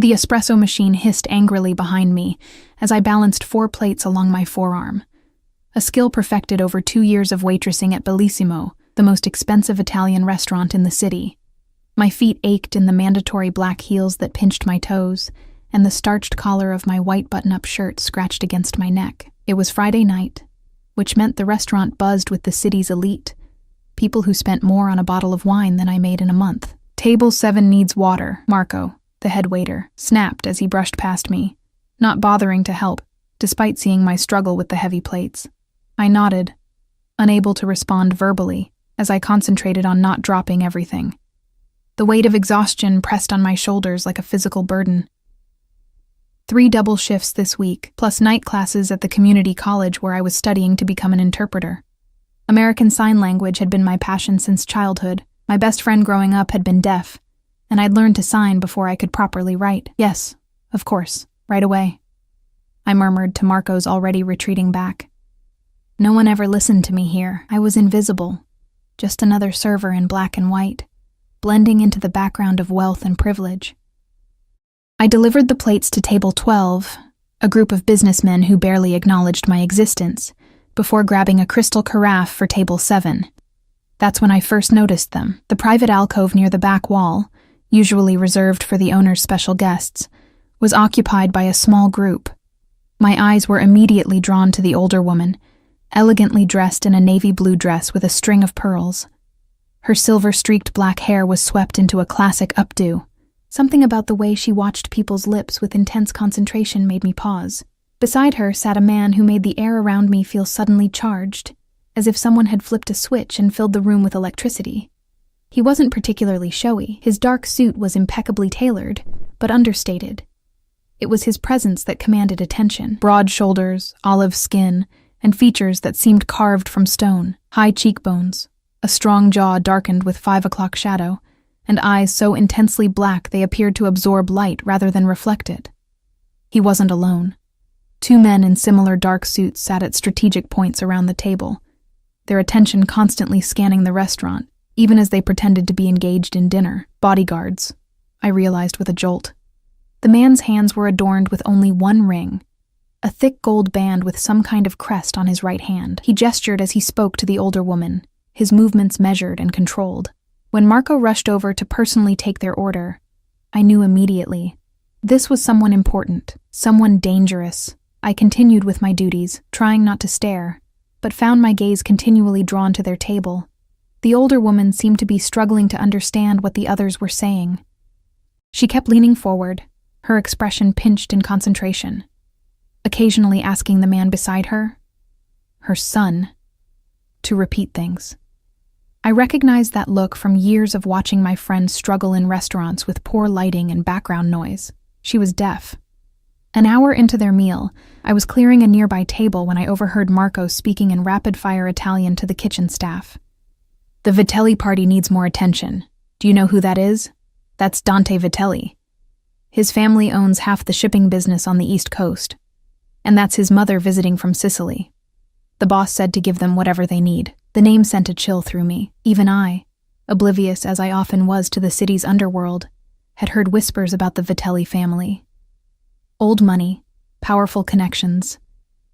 The espresso machine hissed angrily behind me as I balanced 4 plates along my forearm, a skill perfected over 2 years of waitressing at Bellissimo, the most expensive Italian restaurant in the city. My feet ached in the mandatory black heels that pinched my toes, and the starched collar of my white button-up shirt scratched against my neck. It was Friday night, which meant the restaurant buzzed with the city's elite, people who spent more on a bottle of wine than I made in a month. "Table 7 needs water," Marco, the head waiter, snapped as he brushed past me, not bothering to help, despite seeing my struggle with the heavy plates. I nodded, unable to respond verbally, as I concentrated on not dropping everything. The weight of exhaustion pressed on my shoulders like a physical burden. 3 double shifts this week, plus night classes at the community college where I was studying to become an interpreter. American Sign Language had been my passion since childhood. My best friend growing up had been deaf, and I'd learned to sign before I could properly write. "Yes, of course, right away," I murmured to Marco's already retreating back. No one ever listened to me here. I was invisible, just another server in black and white, blending into the background of wealth and privilege. I delivered the plates to table 12, a group of businessmen who barely acknowledged my existence, before grabbing a crystal carafe for table 7. That's when I first noticed them. The private alcove near the back wall, usually reserved for the owner's special guests, was occupied by a small group. My eyes were immediately drawn to the older woman, elegantly dressed in a navy blue dress with a string of pearls. Her silver-streaked black hair was swept into a classic updo. Something about the way she watched people's lips with intense concentration made me pause. Beside her sat a man who made the air around me feel suddenly charged, as if someone had flipped a switch and filled the room with electricity. He wasn't particularly showy. His dark suit was impeccably tailored, but understated. It was his presence that commanded attention. Broad shoulders, olive skin, and features that seemed carved from stone. High cheekbones, a strong jaw darkened with 5 o'clock shadow, and eyes so intensely black they appeared to absorb light rather than reflect it. He wasn't alone. 2 men in similar dark suits sat at strategic points around the table, their attention constantly scanning the restaurant, even as they pretended to be engaged in dinner. Bodyguards, I realized with a jolt. The man's hands were adorned with only 1 ring, a thick gold band with some kind of crest on his right hand. He gestured as he spoke to the older woman, his movements measured and controlled. When Marco rushed over to personally take their order, I knew immediately. This was someone important, someone dangerous. I continued with my duties, trying not to stare, but found my gaze continually drawn to their table. The older woman seemed to be struggling to understand what the others were saying. She kept leaning forward, her expression pinched in concentration, occasionally asking the man beside her, her son, to repeat things. I recognized that look from years of watching my friend struggle in restaurants with poor lighting and background noise. She was deaf. An hour into their meal, I was clearing a nearby table when I overheard Marco speaking in rapid-fire Italian to the kitchen staff. "The Vitelli party needs more attention. Do you know who that is? That's Dante Vitelli. His family owns half the shipping business on the East Coast, and that's his mother visiting from Sicily. The boss said to give them whatever they need." The name sent a chill through me. Even I, oblivious as I often was to the city's underworld, had heard whispers about the Vitelli family. Old money, powerful connections,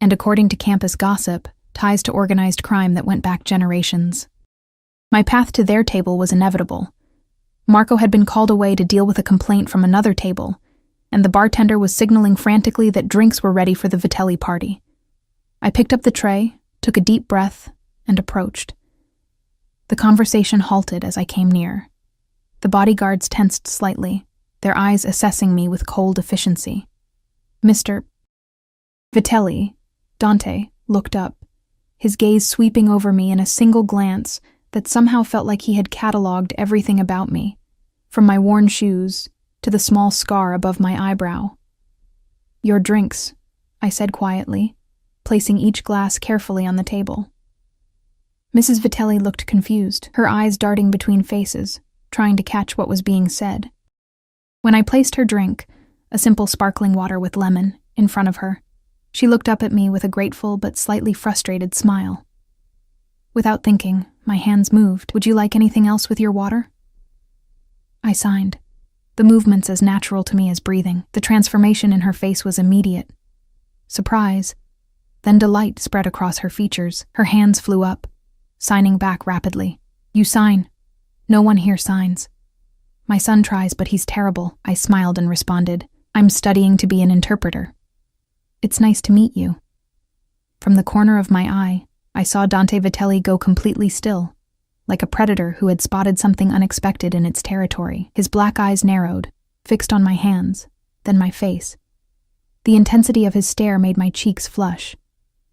and according to campus gossip, ties to organized crime that went back generations. My path to their table was inevitable. Marco had been called away to deal with a complaint from another table, and the bartender was signaling frantically that drinks were ready for the Vitelli party. I picked up the tray, took a deep breath, and approached. The conversation halted as I came near. The bodyguards tensed slightly, their eyes assessing me with cold efficiency. "Mr. Vitelli," Dante looked up, his gaze sweeping over me in a single glance that somehow felt like he had catalogued everything about me, from my worn shoes to the small scar above my eyebrow. "Your drinks," I said quietly, placing each glass carefully on the table. Mrs. Vitelli looked confused, her eyes darting between faces, trying to catch what was being said. When I placed her drink, a simple sparkling water with lemon, in front of her, she looked up at me with a grateful but slightly frustrated smile. Without thinking, my hands moved. "Would you like anything else with your water?" I signed. the movements as natural to me as breathing. The transformation in her face was immediate. Surprise, then delight spread across her features. Her hands flew up, signing back rapidly. "You sign. No one here signs." "My son tries, but he's terrible," I smiled and responded. "I'm studying to be an interpreter." "It's nice to meet you." From the corner of my eye, I saw Dante Vitelli go completely still, like a predator who had spotted something unexpected in its territory. His black eyes narrowed, fixed on my hands, then my face. The intensity of his stare made my cheeks flush,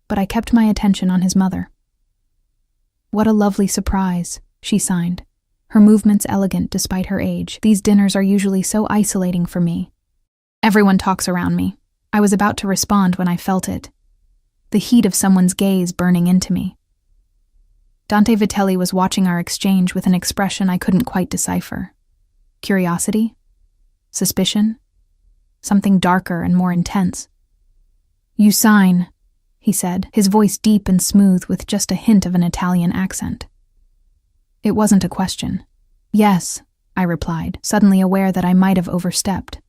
but I kept my attention on his mother. "What a lovely surprise," she signed, her movements elegant despite her age. "These dinners are usually so isolating for me. Everyone talks around me." I was about to respond when I felt it. The heat of someone's gaze burning into me. Dante Vitelli was watching our exchange with an expression I couldn't quite decipher. Curiosity? Suspicion? Something darker and more intense. "You sign," he said, his voice deep and smooth with just a hint of an Italian accent. It wasn't a question. "Yes," I replied, suddenly aware that I might have overstepped.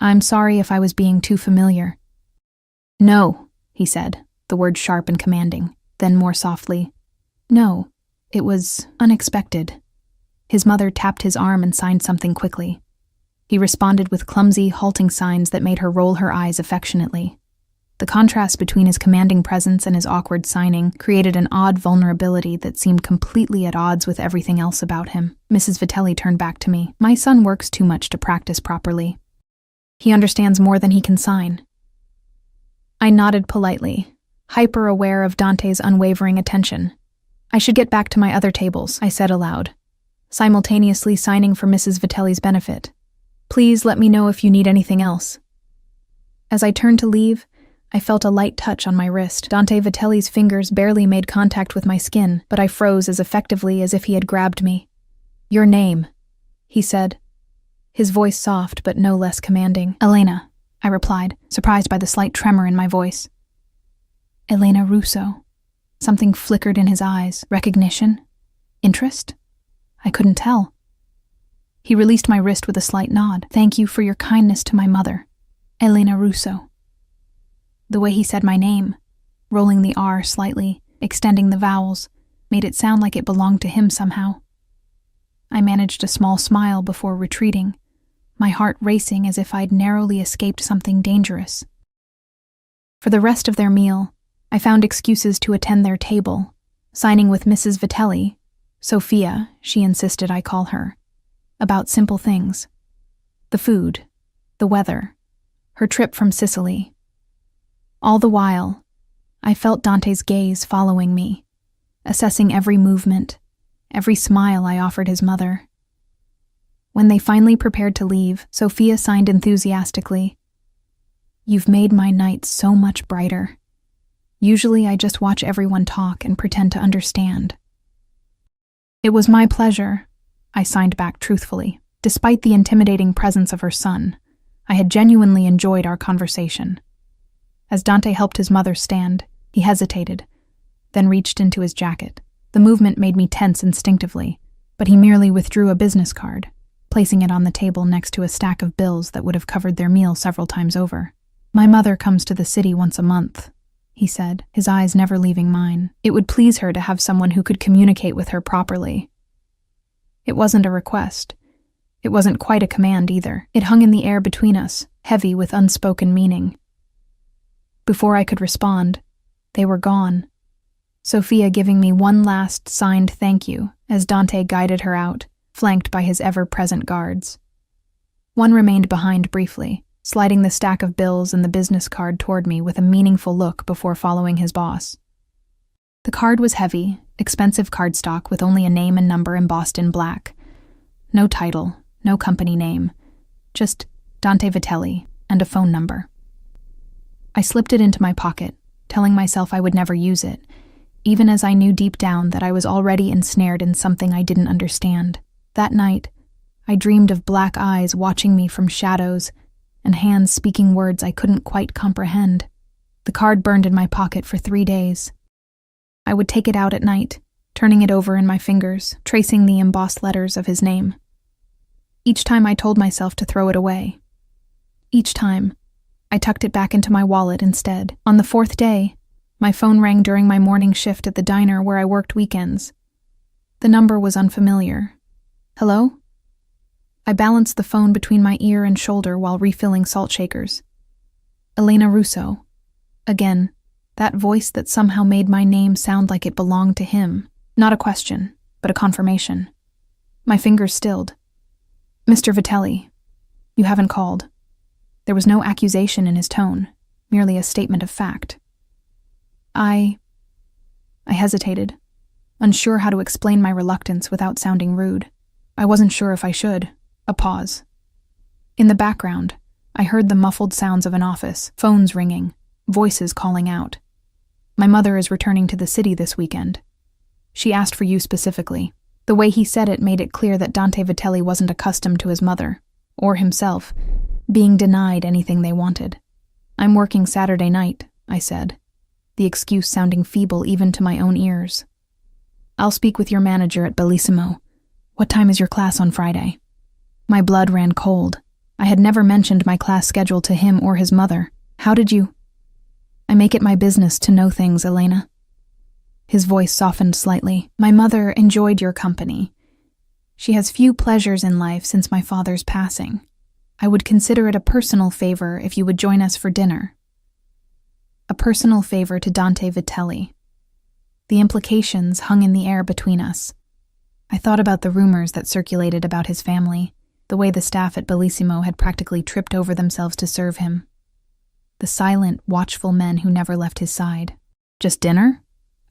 "I'm sorry if I was being too familiar." "No," he said, the word sharp and commanding, then more softly. "No, it was unexpected." His mother tapped his arm and signed something quickly. He responded with clumsy, halting signs that made her roll her eyes affectionately. The contrast between his commanding presence and his awkward signing created an odd vulnerability that seemed completely at odds with everything else about him. Mrs. Vitelli turned back to me. "My son works too much to practice properly. He understands more than he can sign." I nodded politely, hyper-aware of Dante's unwavering attention. "I should get back to my other tables," I said aloud, simultaneously signing for Mrs. Vitelli's benefit. "Please let me know if you need anything else." As I turned to leave, I felt a light touch on my wrist. Dante Vitelli's fingers barely made contact with my skin, but I froze as effectively as if he had grabbed me. "Your name," he said, his voice soft but no less commanding. "Elena," I replied, surprised by the slight tremor in my voice. "Elena Russo." Something flickered in his eyes. Recognition? Interest? I couldn't tell. He released my wrist with a slight nod. "Thank you for your kindness to my mother, Elena Russo." The way he said my name, rolling the R slightly, extending the vowels, made it sound like it belonged to him somehow. I managed a small smile before retreating, my heart racing as if I'd narrowly escaped something dangerous. For the rest of their meal, I found excuses to attend their table, signing with Mrs. Vitelli, Sophia, she insisted I call her, about simple things. The food, the weather, her trip from Sicily. All the while, I felt Dante's gaze following me, assessing every movement, every smile I offered his mother. When they finally prepared to leave, Sophia signed enthusiastically, "You've made my night so much brighter. Usually I just watch everyone talk and pretend to understand." "It was my pleasure," I signed back truthfully. Despite the intimidating presence of her son, I had genuinely enjoyed our conversation. As Dante helped his mother stand, he hesitated, then reached into his jacket. The movement made me tense instinctively, but he merely withdrew a business card, placing it on the table next to a stack of bills that would have covered their meal several times over. "My mother comes to the city once a month," he said, his eyes never leaving mine. "It would please her to have someone who could communicate with her properly." It wasn't a request. It wasn't quite a command either. It hung in the air between us, heavy with unspoken meaning. Before I could respond, they were gone, Sophia giving me one last signed thank you as Dante guided her out, flanked by his ever-present guards. One remained behind briefly, sliding the stack of bills and the business card toward me with a meaningful look before following his boss. The card was heavy, expensive cardstock with only a name and number embossed in black. No title, no company name, just Dante Vitelli and a phone number. I slipped it into my pocket, telling myself I would never use it, even as I knew deep down that I was already ensnared in something I didn't understand. That night, I dreamed of black eyes watching me from shadows and hands speaking words I couldn't quite comprehend. The card burned in my pocket for 3 days. I would take it out at night, turning it over in my fingers, tracing the embossed letters of his name. Each time I told myself to throw it away. Each time, I tucked it back into my wallet instead. On the fourth day, my phone rang during my morning shift at the diner where I worked weekends. The number was unfamiliar. Hello? I balanced the phone between my ear and shoulder while refilling salt shakers. Elena Russo. Again, that voice that somehow made my name sound like it belonged to him. Not a question, but a confirmation. My fingers stilled. Mr. Vitelli, you haven't called. There was no accusation in his tone, merely a statement of fact. I hesitated, unsure how to explain my reluctance without sounding rude. I wasn't sure if I should. A pause. In the background, I heard the muffled sounds of an office, phones ringing, voices calling out. My mother is returning to the city this weekend. She asked for you specifically. The way he said it made it clear that Dante Vitelli wasn't accustomed to his mother, or himself, being denied anything they wanted. I'm working Saturday night, I said, the excuse sounding feeble even to my own ears. I'll speak with your manager at Bellissimo. What time is your class on Friday? My blood ran cold. I had never mentioned my class schedule to him or his mother. How did you? I make it my business to know things, Elena. His voice softened slightly. My mother enjoyed your company. She has few pleasures in life since my father's passing. I would consider it a personal favor if you would join us for dinner. A personal favor to Dante Vitelli. The implications hung in the air between us. I thought about the rumors that circulated about his family, the way the staff at Bellissimo had practically tripped over themselves to serve him. The silent, watchful men who never left his side. Just dinner?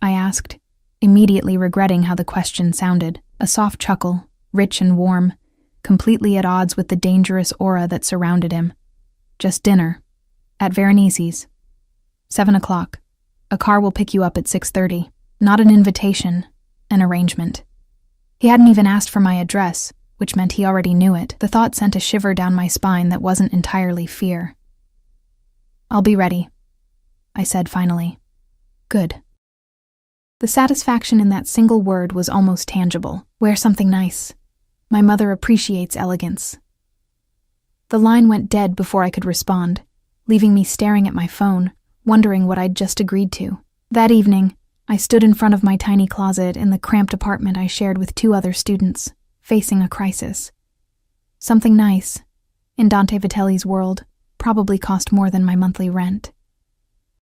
I asked, immediately regretting how the question sounded. A soft chuckle, rich and warm, completely at odds with the dangerous aura that surrounded him. Just dinner. At Veronese's. 7 o'clock. A car will pick you up at 6:30. Not an invitation, an arrangement. He hadn't even asked for my address, which meant he already knew it. The thought sent a shiver down my spine that wasn't entirely fear. I'll be ready, I said finally. Good. The satisfaction in that single word was almost tangible. Wear something nice. My mother appreciates elegance. The line went dead before I could respond, leaving me staring at my phone, wondering what I'd just agreed to. That evening, I stood in front of my tiny closet in the cramped apartment I shared with 2 other students, facing a crisis. Something nice, in Dante Vitelli's world, probably cost more than my monthly rent.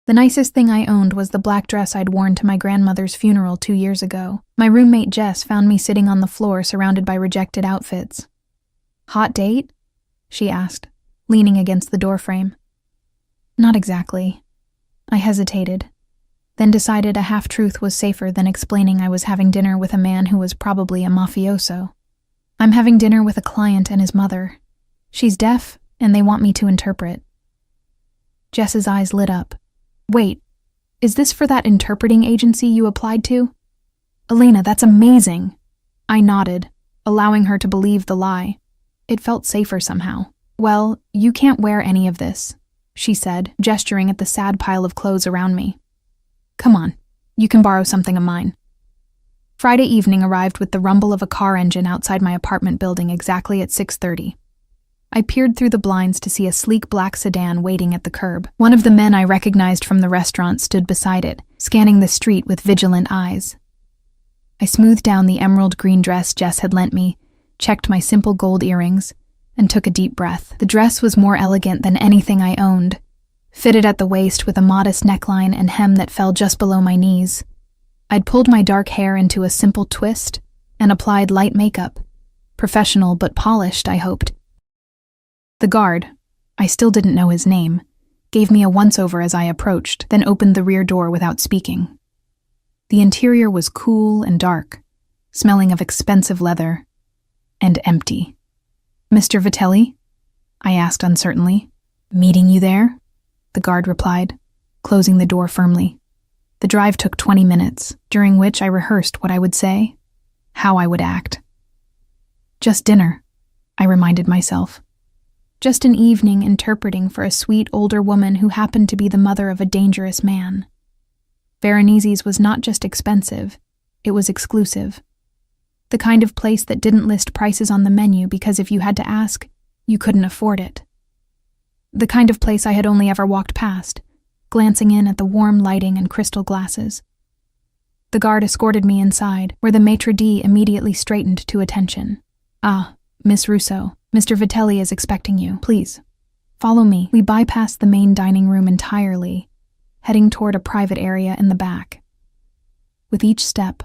The nicest thing I owned was the black dress I'd worn to my grandmother's funeral 2 years ago. My roommate Jess found me sitting on the floor surrounded by rejected outfits. Hot date? She asked, leaning against the doorframe. Not exactly. I hesitated, then decided a half-truth was safer than explaining I was having dinner with a man who was probably a mafioso. I'm having dinner with a client and his mother. She's deaf, and they want me to interpret. Jess's eyes lit up. Wait, is this for that interpreting agency you applied to? Elena, that's amazing. I nodded, allowing her to believe the lie. It felt safer somehow. Well, you can't wear any of this, she said, gesturing at the sad pile of clothes around me. Come on, you can borrow something of mine. Friday evening arrived with the rumble of a car engine outside my apartment building exactly at 6:30. I peered through the blinds to see a sleek black sedan waiting at the curb. One of the men I recognized from the restaurant stood beside it, scanning the street with vigilant eyes. I smoothed down the emerald green dress Jess had lent me, checked my simple gold earrings, and took a deep breath. The dress was more elegant than anything I owned, fitted at the waist with a modest neckline and hem that fell just below my knees. I'd pulled my dark hair into a simple twist and applied light makeup. Professional but polished, I hoped. The guard, I still didn't know his name, gave me a once-over as I approached, then opened the rear door without speaking. The interior was cool and dark, smelling of expensive leather, and empty. Mr. Vitelli? I asked uncertainly. Meeting you there? The guard replied, closing the door firmly. The drive took 20 minutes, during which I rehearsed what I would say, how I would act. Just dinner, I reminded myself. Just an evening interpreting for a sweet older woman who happened to be the mother of a dangerous man. Veronese's was not just expensive, it was exclusive. The kind of place that didn't list prices on the menu because if you had to ask, you couldn't afford it. The kind of place I had only ever walked past, glancing in at the warm lighting and crystal glasses. The guard escorted me inside, where the maitre d' immediately straightened to attention. "Ah, Miss Russo, Mr. Vitelli is expecting you. Please, follow me." We bypassed the main dining room entirely, heading toward a private area in the back. With each step,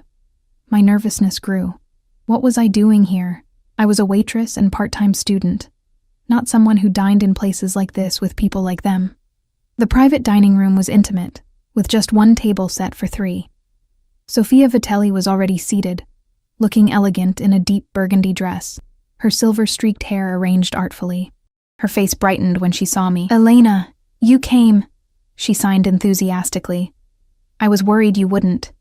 my nervousness grew. What was I doing here? I was a waitress and part-time student, not someone who dined in places like this with people like them. The private dining room was intimate, with just one table set for 3. Sofia Vitelli was already seated, looking elegant in a deep burgundy dress, her silver-streaked hair arranged artfully. Her face brightened when she saw me. "Elena, you came," she signed enthusiastically. "I was worried you wouldn't."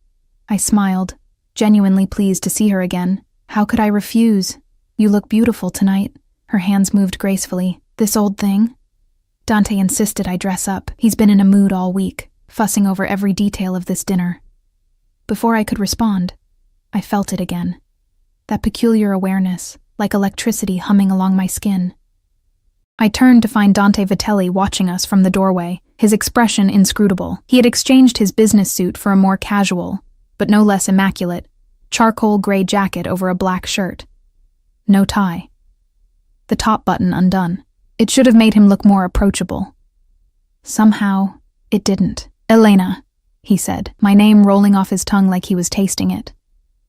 I smiled, genuinely pleased to see her again. "How could I refuse? You look beautiful tonight." Her hands moved gracefully. "This old thing?" Dante insisted I dress up. He's been in a mood all week, fussing over every detail of this dinner. Before I could respond, I felt it again. That peculiar awareness, like electricity humming along my skin. I turned to find Dante Vitelli watching us from the doorway, his expression inscrutable. He had exchanged his business suit for a more casual, but no less immaculate, charcoal gray jacket over a black shirt. No tie. The top button undone. It should have made him look more approachable. Somehow, it didn't. "Elena," he said, my name rolling off his tongue like he was tasting it.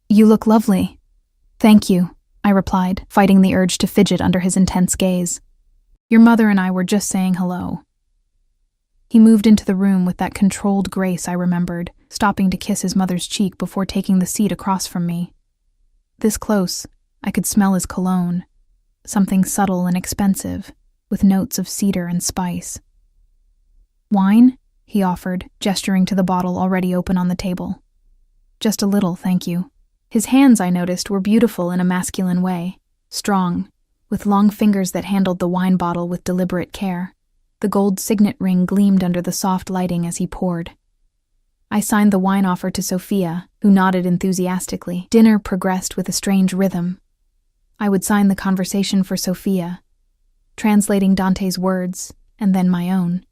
"You look lovely." "Thank you," I replied, fighting the urge to fidget under his intense gaze. "Your mother and I were just saying hello." He moved into the room with that controlled grace I remembered, stopping to kiss his mother's cheek before taking the seat across from me. This close, I could smell his cologne, something subtle and expensive, with notes of cedar and spice. "Wine?" he offered, gesturing to the bottle already open on the table. "Just a little, thank you." His hands, I noticed, were beautiful in a masculine way, strong, with long fingers that handled the wine bottle with deliberate care. The gold signet ring gleamed under the soft lighting as he poured. I signed the wine offer to Sofia, who nodded enthusiastically. Dinner progressed with a strange rhythm. I would sign the conversation for Sofia, translating Dante's words, and then my own.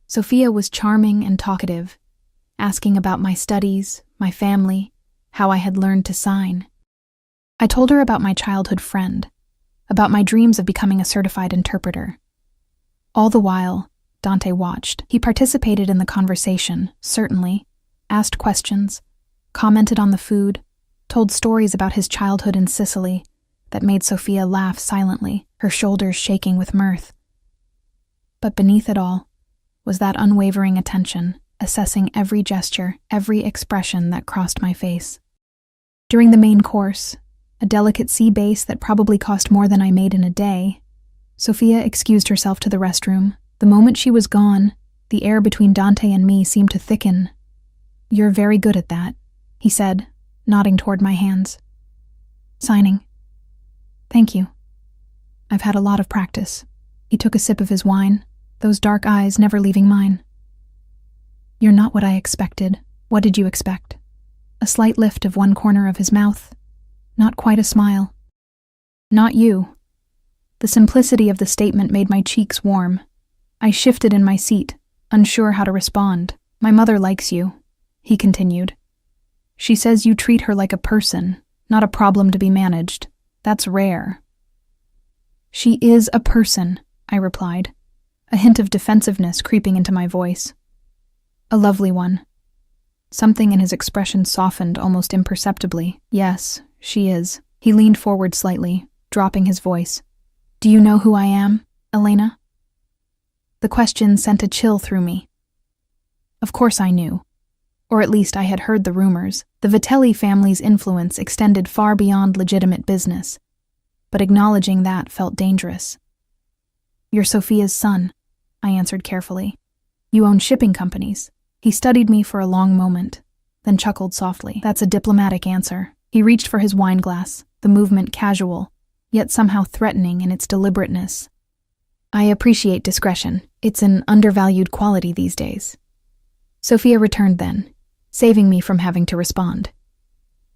Sofia was charming and talkative, asking about my studies, my family, how I had learned to sign. I told her about my childhood friend, about my dreams of becoming a certified interpreter. All the while, Dante watched. He participated in the conversation, certainly, asked questions, commented on the food, told stories about his childhood in Sicily that made Sofia laugh silently, her shoulders shaking with mirth. But beneath it all was that unwavering attention, assessing every gesture, every expression that crossed my face. During the main course, a delicate sea base that probably cost more than I made in a day, Sofia excused herself to the restroom. The moment she was gone, the air between Dante and me seemed to thicken. "You're very good at that," he said, nodding toward my hands. "Signing. Thank you. I've had a lot of practice." He took a sip of his wine, those dark eyes never leaving mine. "You're not what I expected." "What did you expect?" A slight lift of one corner of his mouth. Not quite a smile. "Not you." The simplicity of the statement made my cheeks warm. I shifted in my seat, unsure how to respond. "My mother likes you," he continued. "She says you treat her like a person, not a problem to be managed. That's rare." "She is a person," I replied, a hint of defensiveness creeping into my voice. "A lovely one." Something in his expression softened almost imperceptibly. "Yes, she is." He leaned forward slightly, dropping his voice. "Do you know who I am, Elena?" The question sent a chill through me. Of course I knew. Or at least I had heard the rumors. The Vitelli family's influence extended far beyond legitimate business. But acknowledging that felt dangerous. "You're Sofia's son," I answered carefully. "You own shipping companies." He studied me for a long moment, then chuckled softly. "That's a diplomatic answer." He reached for his wine glass, the movement casual, yet somehow threatening in its deliberateness. "I appreciate discretion. It's an undervalued quality these days." Sofia returned then, saving me from having to respond.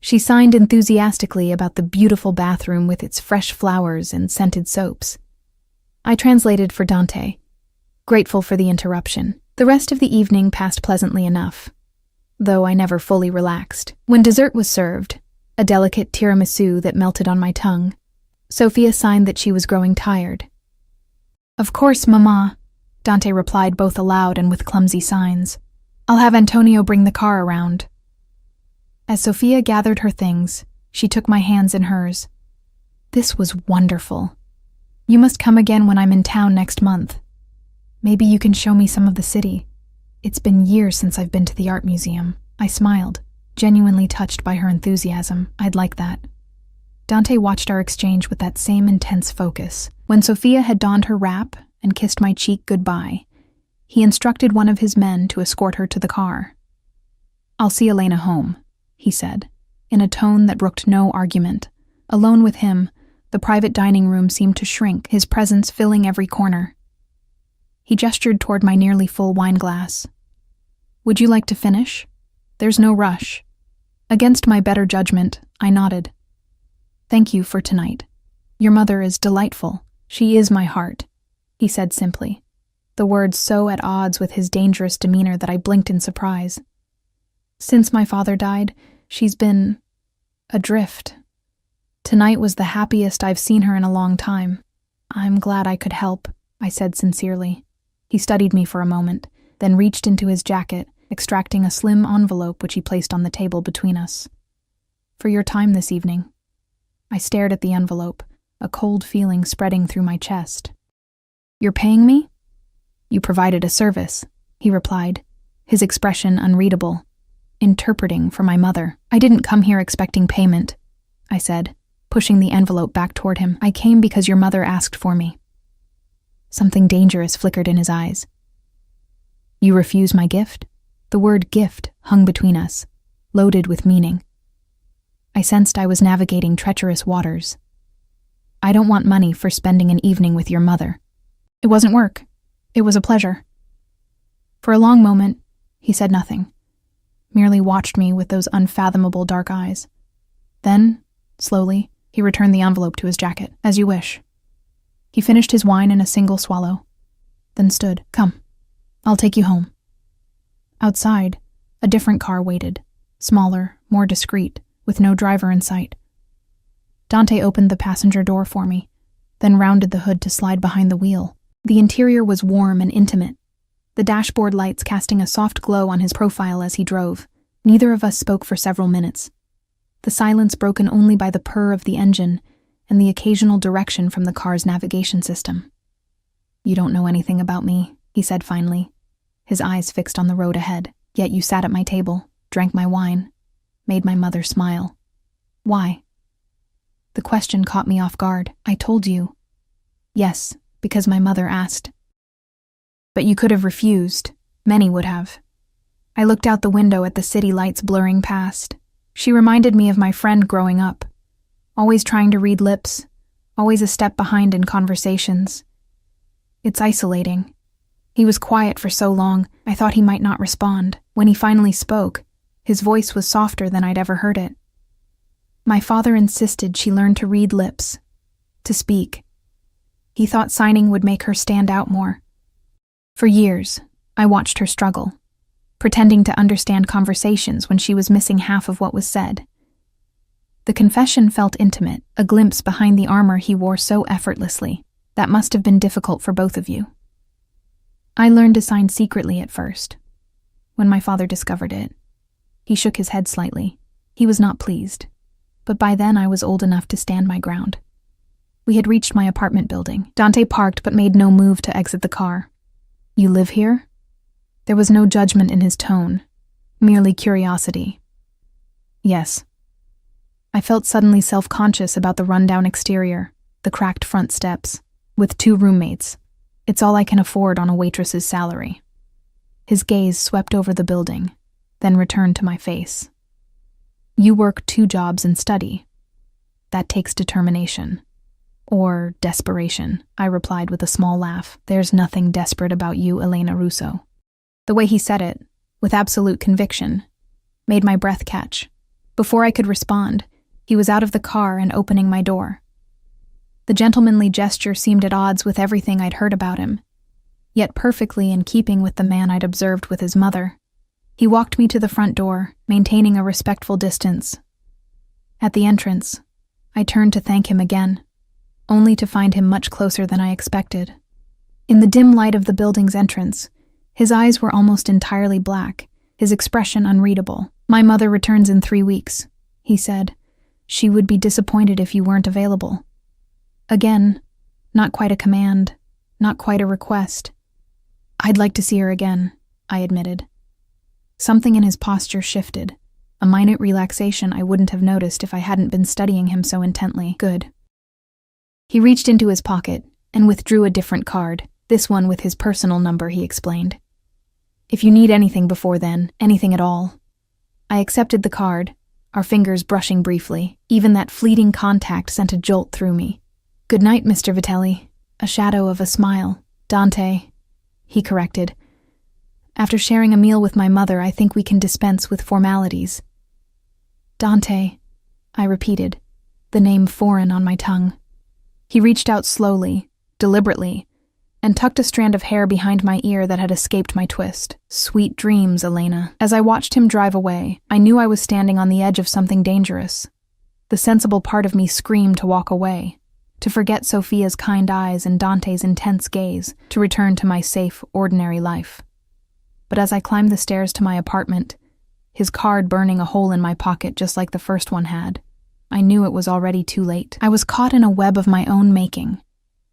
She signed enthusiastically about the beautiful bathroom with its fresh flowers and scented soaps. I translated for Dante, grateful for the interruption. The rest of the evening passed pleasantly enough, though I never fully relaxed. When dessert was served, a delicate tiramisu that melted on my tongue, Sophia signed that she was growing tired. "Of course, Mama," Dante replied both aloud and with clumsy signs. "I'll have Antonio bring the car around." As Sophia gathered her things, she took my hands in hers. "This was wonderful. You must come again when I'm in town next month. Maybe you can show me some of the city. It's been years since I've been to the art museum." I smiled, genuinely touched by her enthusiasm. I'd like that. Dante watched our exchange with that same intense focus. When Sophia had donned her wrap and kissed my cheek goodbye, he instructed one of his men to escort her to the car. "I'll see Elena home," he said, in a tone that brooked no argument. Alone with him, the private dining room seemed to shrink, his presence filling every corner. He gestured toward my nearly full wine glass. "Would you like to finish? There's no rush." Against my better judgment, I nodded. "Thank you for tonight. Your mother is delightful. She is my heart," he said simply, the words so at odds with his dangerous demeanor that I blinked in surprise. "Since my father died, she's been adrift. Tonight was the happiest I've seen her in a long time. I'm glad I could help," I said sincerely. He studied me for a moment, then reached into his jacket, extracting a slim envelope which he placed on the table between us. "For your time this evening." I stared at the envelope, a cold feeling spreading through my chest. "You're paying me?" "You provided a service," he replied, his expression unreadable. "Interpreting for my mother." "I didn't come here expecting payment," I said, pushing the envelope back toward him. "I came because your mother asked for me." Something dangerous flickered in his eyes. "You refuse my gift?" The word gift hung between us, loaded with meaning. I sensed I was navigating treacherous waters. "I don't want money for spending an evening with your mother." "It wasn't work. It was a pleasure." For a long moment, he said nothing, merely watched me with those unfathomable dark eyes. Then, slowly, he returned the envelope to his jacket. "As you wish." He finished his wine in a single swallow, then stood. "Come, I'll take you home." Outside, a different car waited, smaller, more discreet, with no driver in sight. Dante opened the passenger door for me, then rounded the hood to slide behind the wheel. The interior was warm and intimate, the dashboard lights casting a soft glow on his profile as he drove. Neither of us spoke for several minutes, the silence broken only by the purr of the engine and the occasional direction from the car's navigation system. "You don't know anything about me," he said finally, his eyes fixed on the road ahead. "Yet you sat at my table, drank my wine, made my mother smile. Why?" The question caught me off guard. "I told you." "Yes, because my mother asked." "But you could have refused. Many would have." I looked out the window at the city lights blurring past. She reminded me of my friend growing up, always trying to read lips, always a step behind in conversations. It's isolating. He was quiet for so long, I thought he might not respond. When he finally spoke, his voice was softer than I'd ever heard it. My father insisted she learn to read lips, to speak. He thought signing would make her stand out more. For years, I watched her struggle, pretending to understand conversations when she was missing half of what was said. The confession felt intimate, a glimpse behind the armor he wore so effortlessly. That must have been difficult for both of you. I learned to sign secretly at first. When my father discovered it, he shook his head slightly. He was not pleased, but by then I was old enough to stand my ground. We had reached my apartment building. Dante parked but made no move to exit the car. "You live here?" There was no judgment in his tone, merely curiosity. "Yes." I felt suddenly self-conscious about the rundown exterior, the cracked front steps, with 2 roommates. It's all I can afford on a waitress's salary. His gaze swept over the building, then returned to my face. "You work 2 jobs and study. That takes determination. Or desperation," I replied with a small laugh. "There's nothing desperate about you, Elena Russo." The way he said it, with absolute conviction, made my breath catch. Before I could respond, he was out of the car and opening my door. The gentlemanly gesture seemed at odds with everything I'd heard about him, yet perfectly in keeping with the man I'd observed with his mother. He walked me to the front door, maintaining a respectful distance. At the entrance, I turned to thank him again, only to find him much closer than I expected. In the dim light of the building's entrance, his eyes were almost entirely black, his expression unreadable. "My mother returns in 3 weeks," he said. "She would be disappointed if you weren't available." Again, not quite a command, not quite a request. "I'd like to see her again," I admitted. Something in his posture shifted, a minute relaxation I wouldn't have noticed if I hadn't been studying him so intently. "Good." He reached into his pocket and withdrew a different card, this one with his personal number, he explained. "If you need anything before then, anything at all." I accepted the card, our fingers brushing briefly. Even that fleeting contact sent a jolt through me. "Good night, Mr. Vitelli." A shadow of a smile. "Dante," he corrected. "After sharing a meal with my mother, I think we can dispense with formalities." "Dante," I repeated, the name foreign on my tongue. He reached out slowly, deliberately, and tucked a strand of hair behind my ear that had escaped my twist. "Sweet dreams, Elena." As I watched him drive away, I knew I was standing on the edge of something dangerous. The sensible part of me screamed to walk away, to forget Sophia's kind eyes and Dante's intense gaze, to return to my safe, ordinary life. But as I climbed the stairs to my apartment, his card burning a hole in my pocket just like the first one had, I knew it was already too late. I was caught in a web of my own making,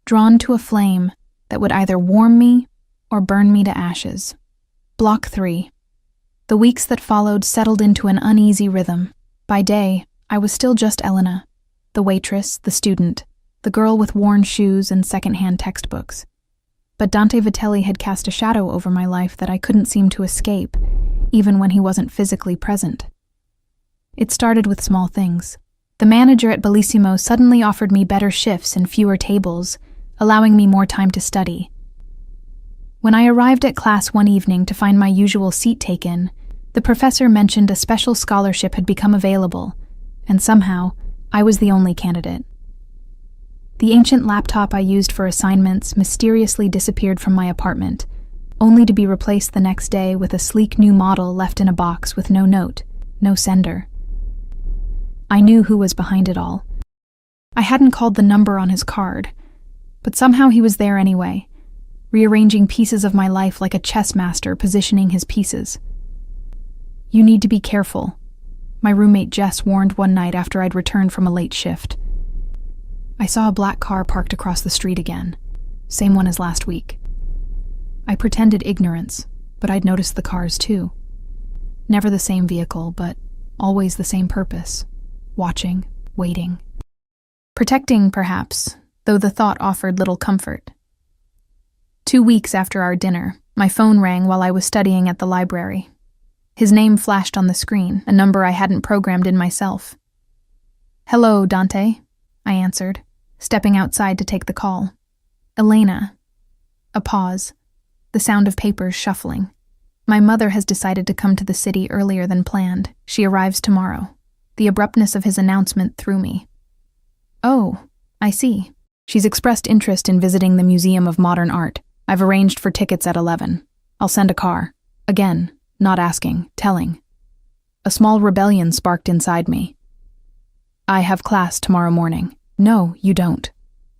drawn to a flame that would either warm me or burn me to ashes. Block 3. The weeks that followed settled into an uneasy rhythm. By day, I was still just Elena, the waitress, the student, the girl with worn shoes and second-hand textbooks. But Dante Vitelli had cast a shadow over my life that I couldn't seem to escape, even when he wasn't physically present. It started with small things. The manager at Bellissimo suddenly offered me better shifts and fewer tables, allowing me more time to study. When I arrived at class one evening to find my usual seat taken, the professor mentioned a special scholarship had become available, and somehow, I was the only candidate. The ancient laptop I used for assignments mysteriously disappeared from my apartment, only to be replaced the next day with a sleek new model left in a box with no note, no sender. I knew who was behind it all. I hadn't called the number on his card, but somehow he was there anyway, rearranging pieces of my life like a chess master positioning his pieces. "You need to be careful," my roommate Jess warned one night after I'd returned from a late shift. I saw a black car parked across the street again, same one as last week. I pretended ignorance, but I'd noticed the cars too. Never the same vehicle, but always the same purpose. Watching, waiting. Protecting, perhaps, though the thought offered little comfort. 2 weeks after our dinner, my phone rang while I was studying at the library. His name flashed on the screen, a number I hadn't programmed in myself. "Hello, Dante," I answered, stepping outside to take the call. "Elena." A pause, the sound of papers shuffling. "My mother has decided to come to the city earlier than planned. She arrives tomorrow." The abruptness of his announcement threw me. "Oh, I see. She's expressed interest in visiting the Museum of Modern Art. I've arranged for tickets at 11. I'll send a car." Again, not asking, telling. A small rebellion sparked inside me. "I have class tomorrow morning." "No, you don't."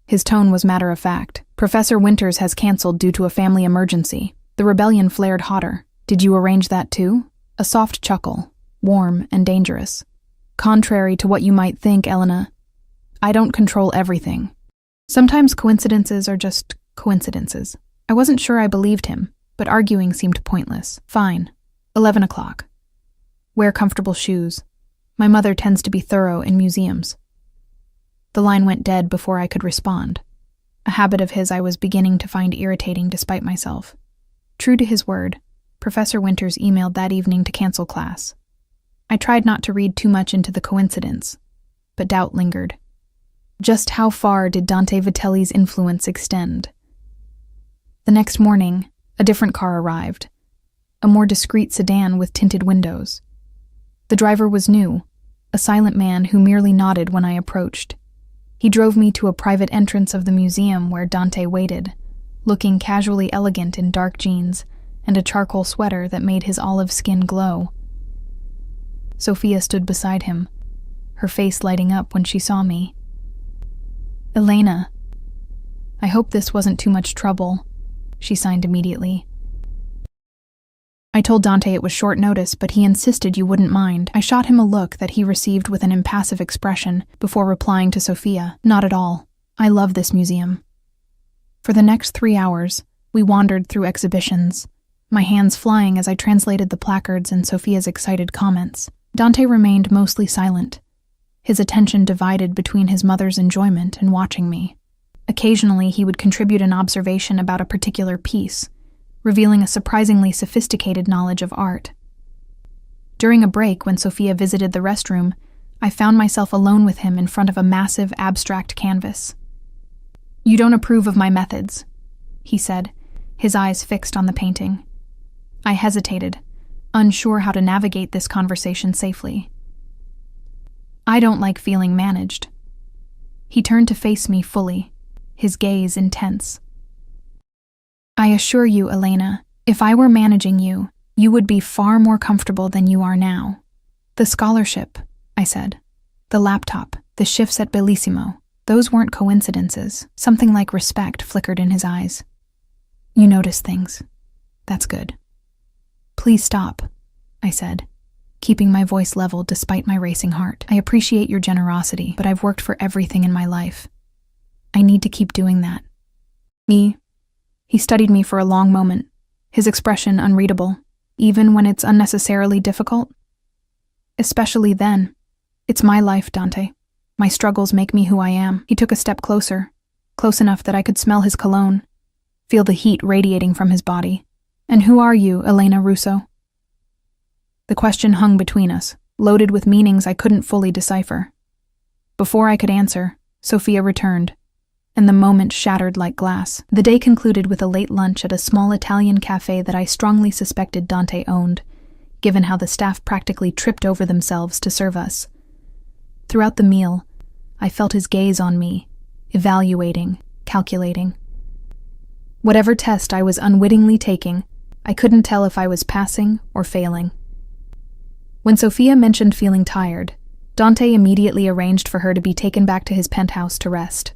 His tone was matter-of-fact. "Professor Winters has canceled due to a family emergency." The rebellion flared hotter. "Did you arrange that too?" A soft chuckle, warm and dangerous. "Contrary to what you might think, Elena, I don't control everything. Sometimes coincidences are just coincidences." I wasn't sure I believed him, but arguing seemed pointless. "Fine. 11 o'clock. Wear comfortable shoes. My mother tends to be thorough in museums." The line went dead before I could respond, a habit of his I was beginning to find irritating despite myself. True to his word, Professor Winters emailed that evening to cancel class. I tried not to read too much into the coincidence, but doubt lingered. Just how far did Dante Vitelli's influence extend? The next morning, a different car arrived, a more discreet sedan with tinted windows. The driver was new, a silent man who merely nodded when I approached. He drove me to a private entrance of the museum where Dante waited, looking casually elegant in dark jeans and a charcoal sweater that made his olive skin glow. Sophia stood beside him, her face lighting up when she saw me. "Elena, I hope this wasn't too much trouble," she signed immediately. I told Dante it was short notice, but he insisted you wouldn't mind. I shot him a look that he received with an impassive expression before replying to Sophia, "Not at all. I love this museum." For the next 3 hours, we wandered through exhibitions, my hands flying as I translated the placards and Sophia's excited comments. Dante remained mostly silent, his attention divided between his mother's enjoyment and watching me. Occasionally, he would contribute an observation about a particular piece, revealing a surprisingly sophisticated knowledge of art. During a break, when Sophia visited the restroom, I found myself alone with him in front of a massive abstract canvas. "You don't approve of my methods," he said, his eyes fixed on the painting. I hesitated, unsure how to navigate this conversation safely. "I don't like feeling managed." He turned to face me fully, his gaze intense. "I assure you, Elena, if I were managing you, you would be far more comfortable than you are now. The scholarship," I said, "the laptop, the shifts at Bellissimo, those weren't coincidences." Something like respect flickered in his eyes. "You notice things. That's good." "Please stop," I said, keeping my voice level despite my racing heart. "I appreciate your generosity, but I've worked for everything in my life. I need to keep doing that." He studied me for a long moment, his expression unreadable, even when it's unnecessarily difficult. "Especially then. It's my life, Dante. My struggles make me who I am." He took a step closer, close enough that I could smell his cologne, feel the heat radiating from his body. "And who are you, Elena Russo?" The question hung between us, loaded with meanings I couldn't fully decipher. Before I could answer, Sophia returned, and the moment shattered like glass. The day concluded with a late lunch at a small Italian cafe that I strongly suspected Dante owned, given how the staff practically tripped over themselves to serve us. Throughout the meal, I felt his gaze on me, evaluating, calculating. Whatever test I was unwittingly taking, I couldn't tell if I was passing or failing. When Sophia mentioned feeling tired, Dante immediately arranged for her to be taken back to his penthouse to rest.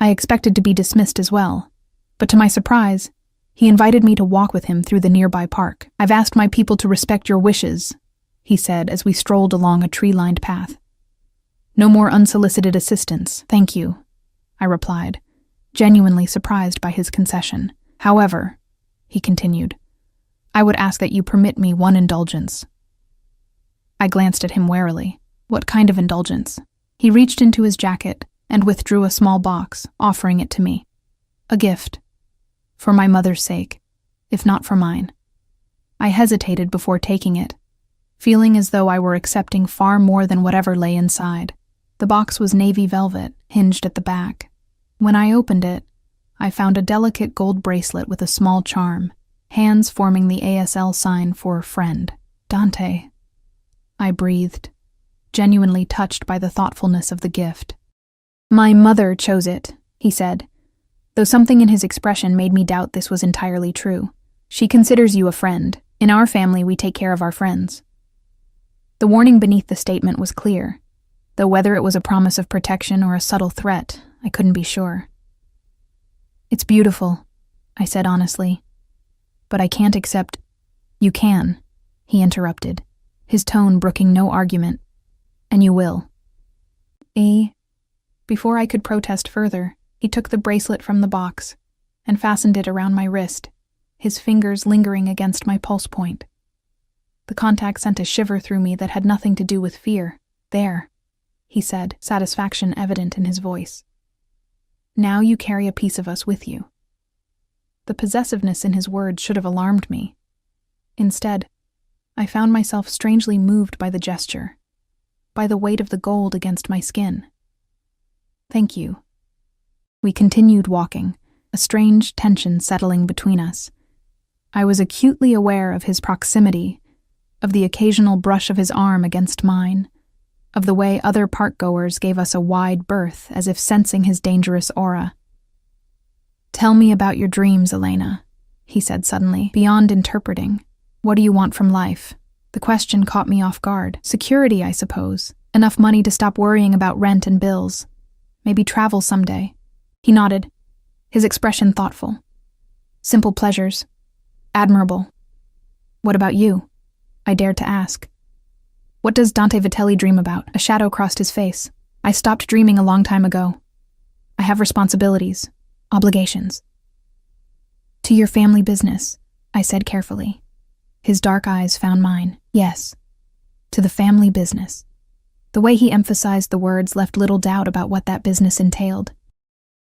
I expected to be dismissed as well, but to my surprise, he invited me to walk with him through the nearby park. "I've asked my people to respect your wishes," he said as we strolled along a tree-lined path. "No more unsolicited assistance, thank you," I replied, genuinely surprised by his concession. "However," he continued, "I would ask that you permit me one indulgence." I glanced at him warily. "What kind of indulgence?" He reached into his jacket and withdrew a small box, offering it to me. "A gift. For my mother's sake, if not for mine." I hesitated before taking it, feeling as though I were accepting far more than whatever lay inside. The box was navy velvet, hinged at the back. When I opened it, I found a delicate gold bracelet with a small charm, hands forming the ASL sign for friend. "Dante," I breathed, genuinely touched by the thoughtfulness of the gift. "My mother chose it," he said, though something in his expression made me doubt this was entirely true. "She considers you a friend. In our family, we take care of our friends." The warning beneath the statement was clear, though whether it was a promise of protection or a subtle threat, I couldn't be sure. "It's beautiful," I said honestly, "but I can't accept—" "You can," he interrupted, his tone brooking no argument. "And you will." Before I could protest further, he took the bracelet from the box and fastened it around my wrist, his fingers lingering against my pulse point. The contact sent a shiver through me that had nothing to do with fear. "There," he said, satisfaction evident in his voice. "Now you carry a piece of us with you." The possessiveness in his words should have alarmed me. Instead, I found myself strangely moved by the gesture, by the weight of the gold against my skin. "Thank you." We continued walking, a strange tension settling between us. I was acutely aware of his proximity, of the occasional brush of his arm against mine, of the way other park-goers gave us a wide berth as if sensing his dangerous aura. "Tell me about your dreams, Elena," he said suddenly, beyond interpreting. "What do you want from life?" The question caught me off guard. Security, I suppose. Enough money to stop worrying about rent and bills. Maybe travel someday. He nodded, his expression thoughtful. "Simple pleasures. Admirable. What about you?" I dared to ask. "What does Dante Vitelli dream about?" A shadow crossed his face. "I stopped dreaming a long time ago. I have responsibilities, obligations." "To your family business," I said carefully. His dark eyes found mine. "Yes, to the family business." The way he emphasized the words left little doubt about what that business entailed.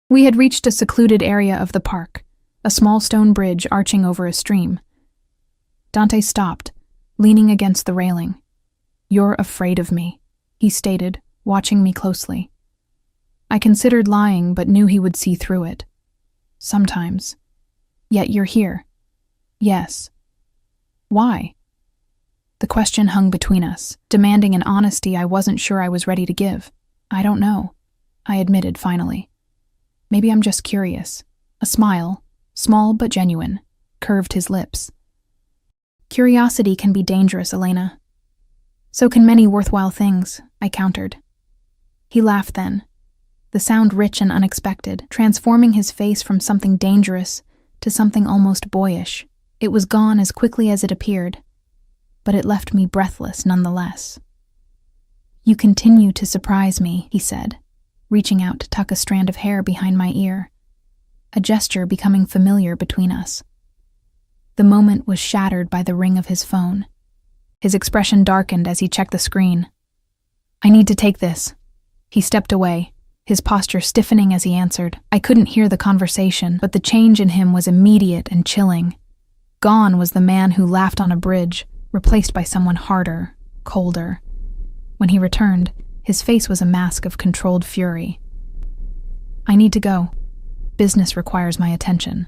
We had reached a secluded area of the park, a small stone bridge arching over a stream. Dante stopped, leaning against the railing. "You're afraid of me," he stated, watching me closely. I considered lying, but knew he would see through it. "Sometimes. Yet you're here." "Yes." "Why?" The question hung between us, demanding an honesty I wasn't sure I was ready to give. "I don't know," I admitted finally. "Maybe I'm just curious." A smile, small but genuine, curved his lips. "Curiosity can be dangerous, Elena. So can many worthwhile things," I countered. He laughed then, the sound rich and unexpected, transforming his face from something dangerous to something almost boyish. It was gone as quickly as it appeared, but it left me breathless nonetheless. "You continue to surprise me," he said, reaching out to tuck a strand of hair behind my ear, a gesture becoming familiar between us. The moment was shattered by the ring of his phone. His expression darkened as he checked the screen. "I need to take this." He stepped away, his posture stiffening as he answered. I couldn't hear the conversation, but the change in him was immediate and chilling. Gone was the man who laughed on a bridge, replaced by someone harder, colder. When he returned, his face was a mask of controlled fury. "I need to go. Business requires my attention."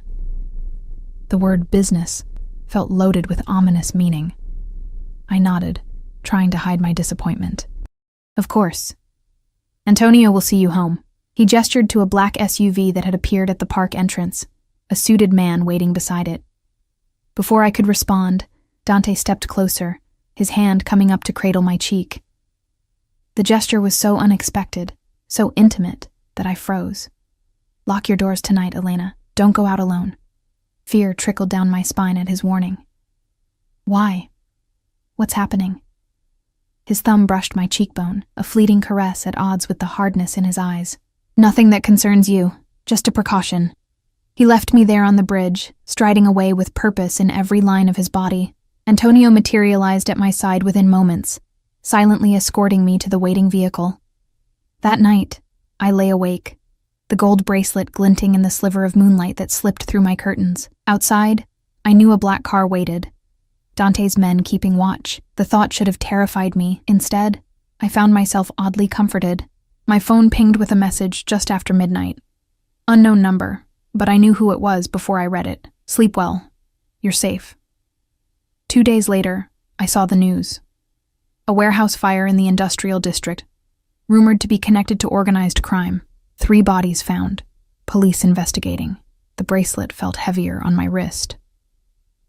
The word business felt loaded with ominous meaning. I nodded, trying to hide my disappointment. "Of course. Antonio will see you home." He gestured to a black SUV that had appeared at the park entrance, a suited man waiting beside it. Before I could respond, Dante stepped closer, his hand coming up to cradle my cheek. The gesture was so unexpected, so intimate, that I froze. "Lock your doors tonight, Elena. Don't go out alone." Fear trickled down my spine at his warning. "Why? What's happening?" His thumb brushed my cheekbone, a fleeting caress at odds with the hardness in his eyes. "Nothing that concerns you, just a precaution." He left me there on the bridge, striding away with purpose in every line of his body. Antonio materialized at my side within moments, silently escorting me to the waiting vehicle. That night, I lay awake, the gold bracelet glinting in the sliver of moonlight that slipped through my curtains. Outside, I knew a black car waited, Dante's men keeping watch. The thought should have terrified me. Instead, I found myself oddly comforted. My phone pinged with a message just after midnight. Unknown number, but I knew who it was before I read it. "Sleep well. You're safe." 2 days later, I saw the news. A warehouse fire in the industrial district, rumored to be connected to organized crime. 3 bodies found. Police investigating. The bracelet felt heavier on my wrist.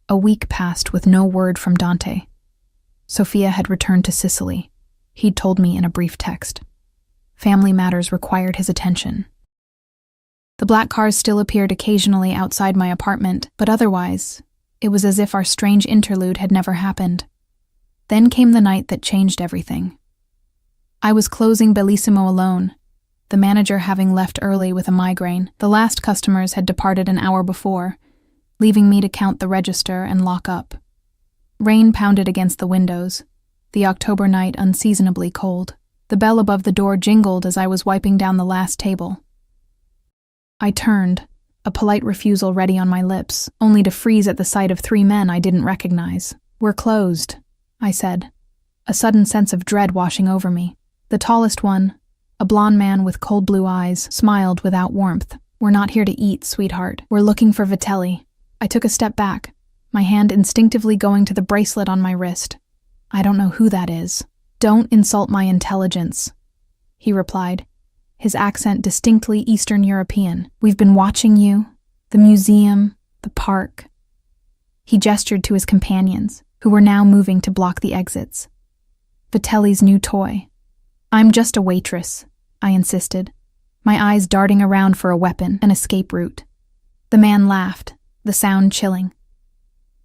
A week passed with no word from Dante. Sophia had returned to Sicily. He'd told me in a brief text. Family matters required his attention. The black cars still appeared occasionally outside my apartment, but otherwise, it was as if our strange interlude had never happened. Then came the night that changed everything. I was closing Bellissimo alone, the manager having left early with a migraine. The last customers had departed an hour before, leaving me to count the register and lock up. Rain pounded against the windows, the October night unseasonably cold. The bell above the door jingled as I was wiping down the last table. I turned, a polite refusal ready on my lips, only to freeze at the sight of 3 men I didn't recognize. "We're closed," I said, a sudden sense of dread washing over me. The tallest one, a blond man with cold blue eyes, smiled without warmth. "We're not here to eat, sweetheart. We're looking for Vitelli." I took a step back, my hand instinctively going to the bracelet on my wrist. "I don't know who that is." "Don't insult my intelligence," he replied, his accent distinctly Eastern European. "We've been watching you, the museum, the park." He gestured to his companions, who were now moving to block the exits. "Vitelli's new toy." "I'm just a waitress," I insisted, my eyes darting around for a weapon, an escape route. The man laughed, the sound chilling.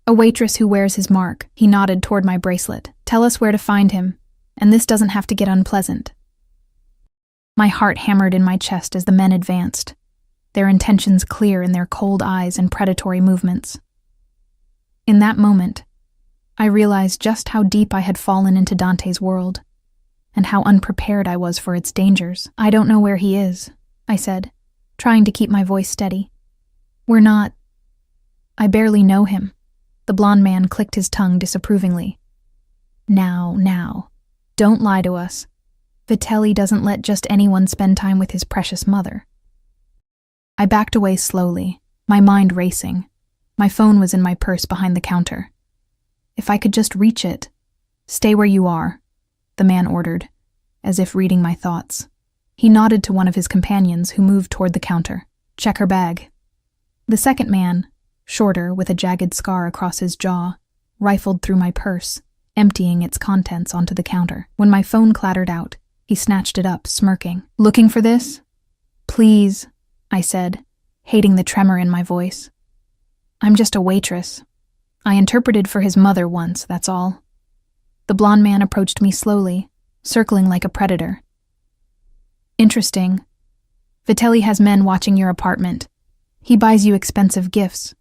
"A waitress who wears his mark," he nodded toward my bracelet. "Tell us where to find him, and this doesn't have to get unpleasant." My heart hammered in my chest as the men advanced, their intentions clear in their cold eyes and predatory movements. In that moment, I realized just how deep I had fallen into Dante's world, and how unprepared I was for its dangers. "I don't know where he is," I said, trying to keep my voice steady. "We're not... I barely know him." The blonde man clicked his tongue disapprovingly. Now, don't lie to us. Vitelli doesn't let just anyone spend time with his precious mother." I backed away slowly, my mind racing. My phone was in my purse behind the counter. If I could just reach it. "Stay where you are," the man ordered, as if reading my thoughts. He nodded to one of his companions who moved toward the counter. "Check her bag." The second man, shorter with a jagged scar across his jaw, rifled through my purse, emptying its contents onto the counter. When my phone clattered out, he snatched it up, smirking. "Looking for this?" "Please," I said, hating the tremor in my voice. "I'm just a waitress. I interpreted for his mother once, that's all." The blonde man approached me slowly, circling like a predator. "Interesting. Vitelli has men watching your apartment. He buys you expensive gifts."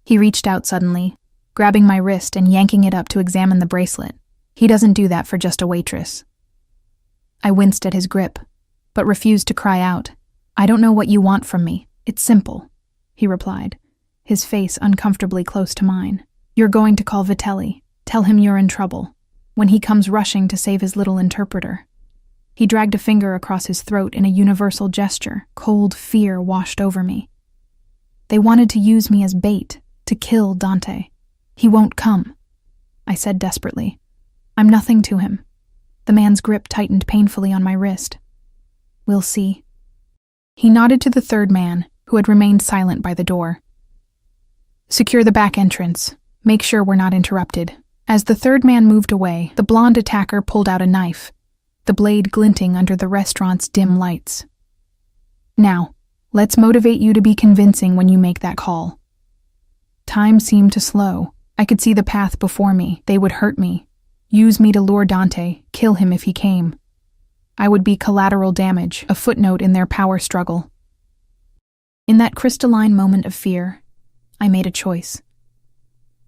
He reached out suddenly, grabbing my wrist and yanking it up to examine the bracelet. "He doesn't do that for just a waitress." I winced at his grip, but refused to cry out. "I don't know what you want from me. It's simple," he replied, his face uncomfortably close to mine. "You're going to call Vitelli. Tell him you're in trouble. When he comes rushing to save his little interpreter." He dragged a finger across his throat in a universal gesture. Cold fear washed over me. They wanted to use me as bait, to kill Dante. "He won't come," I said desperately. "I'm nothing to him." The man's grip tightened painfully on my wrist. "We'll see." He nodded to the third man, who had remained silent by the door. "Secure the back entrance. Make sure we're not interrupted." As the third man moved away, the blonde attacker pulled out a knife, the blade glinting under the restaurant's dim lights. "Now, let's motivate you to be convincing when you make that call." Time seemed to slow. I could see the path before me. They would hurt me, use me to lure Dante, kill him if he came. I would be collateral damage, a footnote in their power struggle. In that crystalline moment of fear, I made a choice.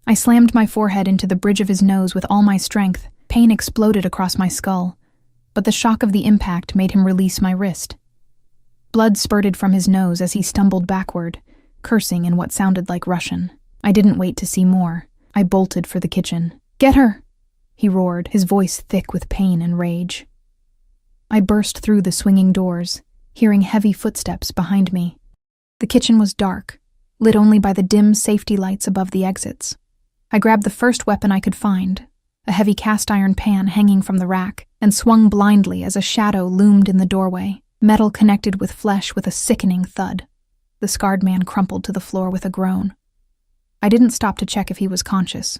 I slammed my forehead into the bridge of his nose with all my strength. Pain exploded across my skull, but the shock of the impact made him release my wrist. Blood spurted from his nose as he stumbled backward, cursing in what sounded like Russian. I didn't wait to see more. I bolted for the kitchen. "Get her!" he roared, his voice thick with pain and rage. I burst through the swinging doors, hearing heavy footsteps behind me. The kitchen was dark, lit only by the dim safety lights above the exits. I grabbed the first weapon I could find, a heavy cast-iron pan hanging from the rack, and swung blindly as a shadow loomed in the doorway. Metal connected with flesh with a sickening thud. The scarred man crumpled to the floor with a groan. I didn't stop to check if he was conscious,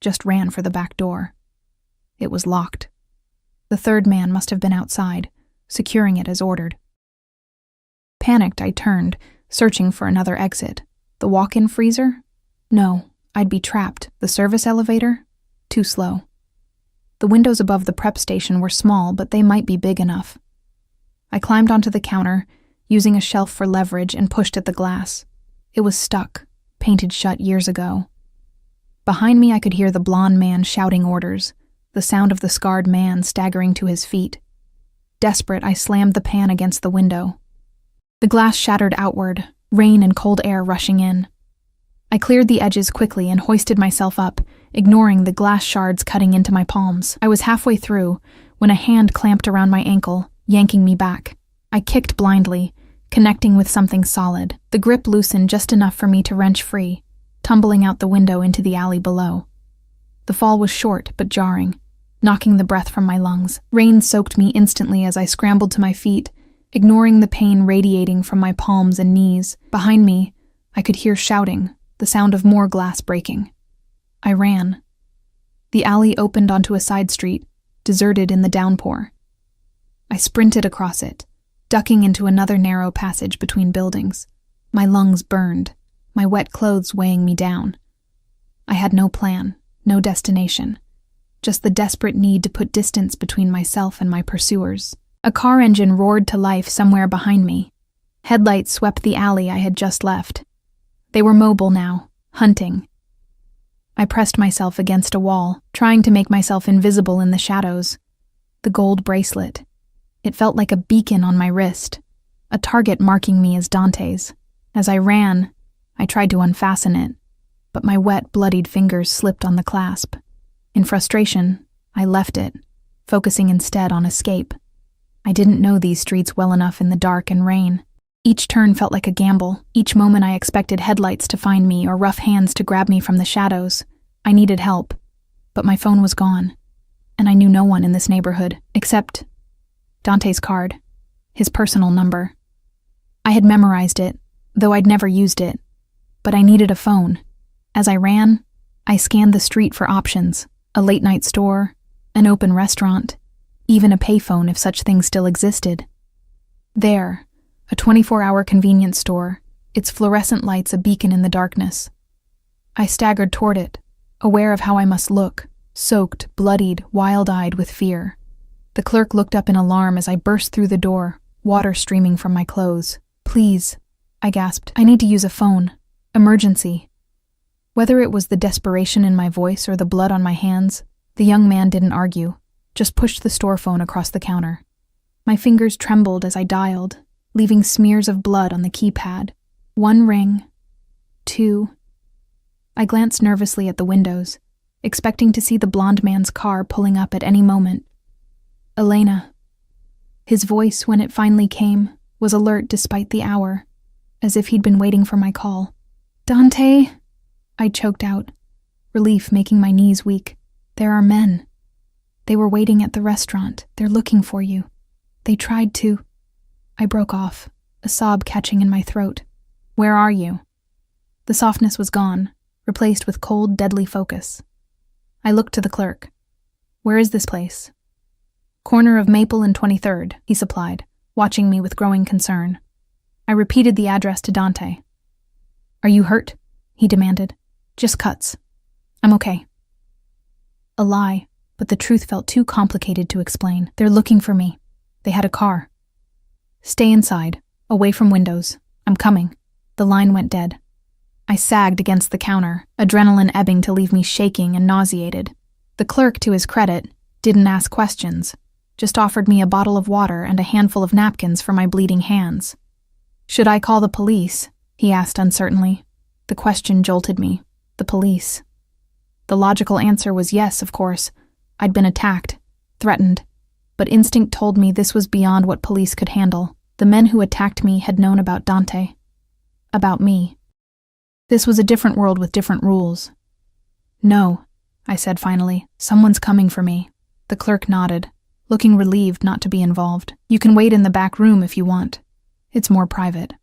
just ran for the back door. It was locked. The third man must have been outside, securing it as ordered. Panicked, I turned, searching for another exit. The walk-in freezer? No, I'd be trapped. The service elevator? Too slow. The windows above the prep station were small, but they might be big enough. I climbed onto the counter, using a shelf for leverage, and pushed at the glass. It was stuck, painted shut years ago. Behind me I could hear the blonde man shouting orders, the sound of the scarred man staggering to his feet. Desperate, I slammed the pan against the window. The glass shattered outward, rain and cold air rushing in. I cleared the edges quickly and hoisted myself up, ignoring the glass shards cutting into my palms. I was halfway through when a hand clamped around my ankle, yanking me back. I kicked blindly, connecting with something solid. The grip loosened just enough for me to wrench free, tumbling out the window into the alley below. The fall was short but jarring. knocking the breath from my lungs. Rain soaked me instantly as I scrambled to my feet, ignoring the pain radiating from my palms and knees. Behind me, I could hear shouting, the sound of more glass breaking. I ran. The alley opened onto a side street, deserted in the downpour. I sprinted across it, ducking into another narrow passage between buildings. My lungs burned, my wet clothes weighing me down. I had no plan, no destination, just the desperate need to put distance between myself and my pursuers. A car engine roared to life somewhere behind me. Headlights swept the alley I had just left. They were mobile now, hunting. I pressed myself against a wall, trying to make myself invisible in the shadows. The gold bracelet. It felt like a beacon on my wrist, a target marking me as Dante's. As I ran, I tried to unfasten it, but my wet, bloodied fingers slipped on the clasp. In frustration, I left it, focusing instead on escape. I didn't know these streets well enough in the dark and rain. Each turn felt like a gamble. Each moment I expected headlights to find me or rough hands to grab me from the shadows. I needed help, but my phone was gone, and I knew no one in this neighborhood, except Dante's card, his personal number. I had memorized it, though I'd never used it, but I needed a phone. As I ran, I scanned the street for options, a late-night store, an open restaurant, even a payphone if such things still existed. There, a 24-hour convenience store, its fluorescent lights a beacon in the darkness. I staggered toward it, aware of how I must look, soaked, bloodied, wild-eyed with fear. The clerk looked up in alarm as I burst through the door, water streaming from my clothes. "Please," I gasped. "I need to use a phone. Emergency." Whether it was the desperation in my voice or the blood on my hands, the young man didn't argue, just pushed the store phone across the counter. My fingers trembled as I dialed, leaving smears of blood on the keypad. 1 ring, 2. I glanced nervously at the windows, expecting to see the blonde man's car pulling up at any moment. Elena. His voice, when it finally came, was alert despite the hour, as if he'd been waiting for my call. "Dante," I choked out, relief making my knees weak. "There are men. They were waiting at the restaurant. They're looking for you. They tried to—" I broke off, a sob catching in my throat. "Where are you?" The softness was gone, replaced with cold, deadly focus. I looked to the clerk. "Where is this place?" "Corner of Maple and 23rd, he supplied, watching me with growing concern. I repeated the address to Dante. "Are you hurt?" he demanded. "Just cuts. I'm okay." A lie, but the truth felt too complicated to explain. "They're looking for me. They had a car." "Stay inside, away from windows. I'm coming." The line went dead. I sagged against the counter, adrenaline ebbing to leave me shaking and nauseated. The clerk, to his credit, didn't ask questions, just offered me a bottle of water and a handful of napkins for my bleeding hands. "Should I call the police?" he asked uncertainly. The question jolted me. The police. The logical answer was yes, of course. I'd been attacked, threatened, but instinct told me this was beyond what police could handle. The men who attacked me had known about Dante. About me. This was a different world with different rules. "No," I said finally. "Someone's coming for me." The clerk nodded, looking relieved not to be involved. "You can wait in the back room if you want. It's more private."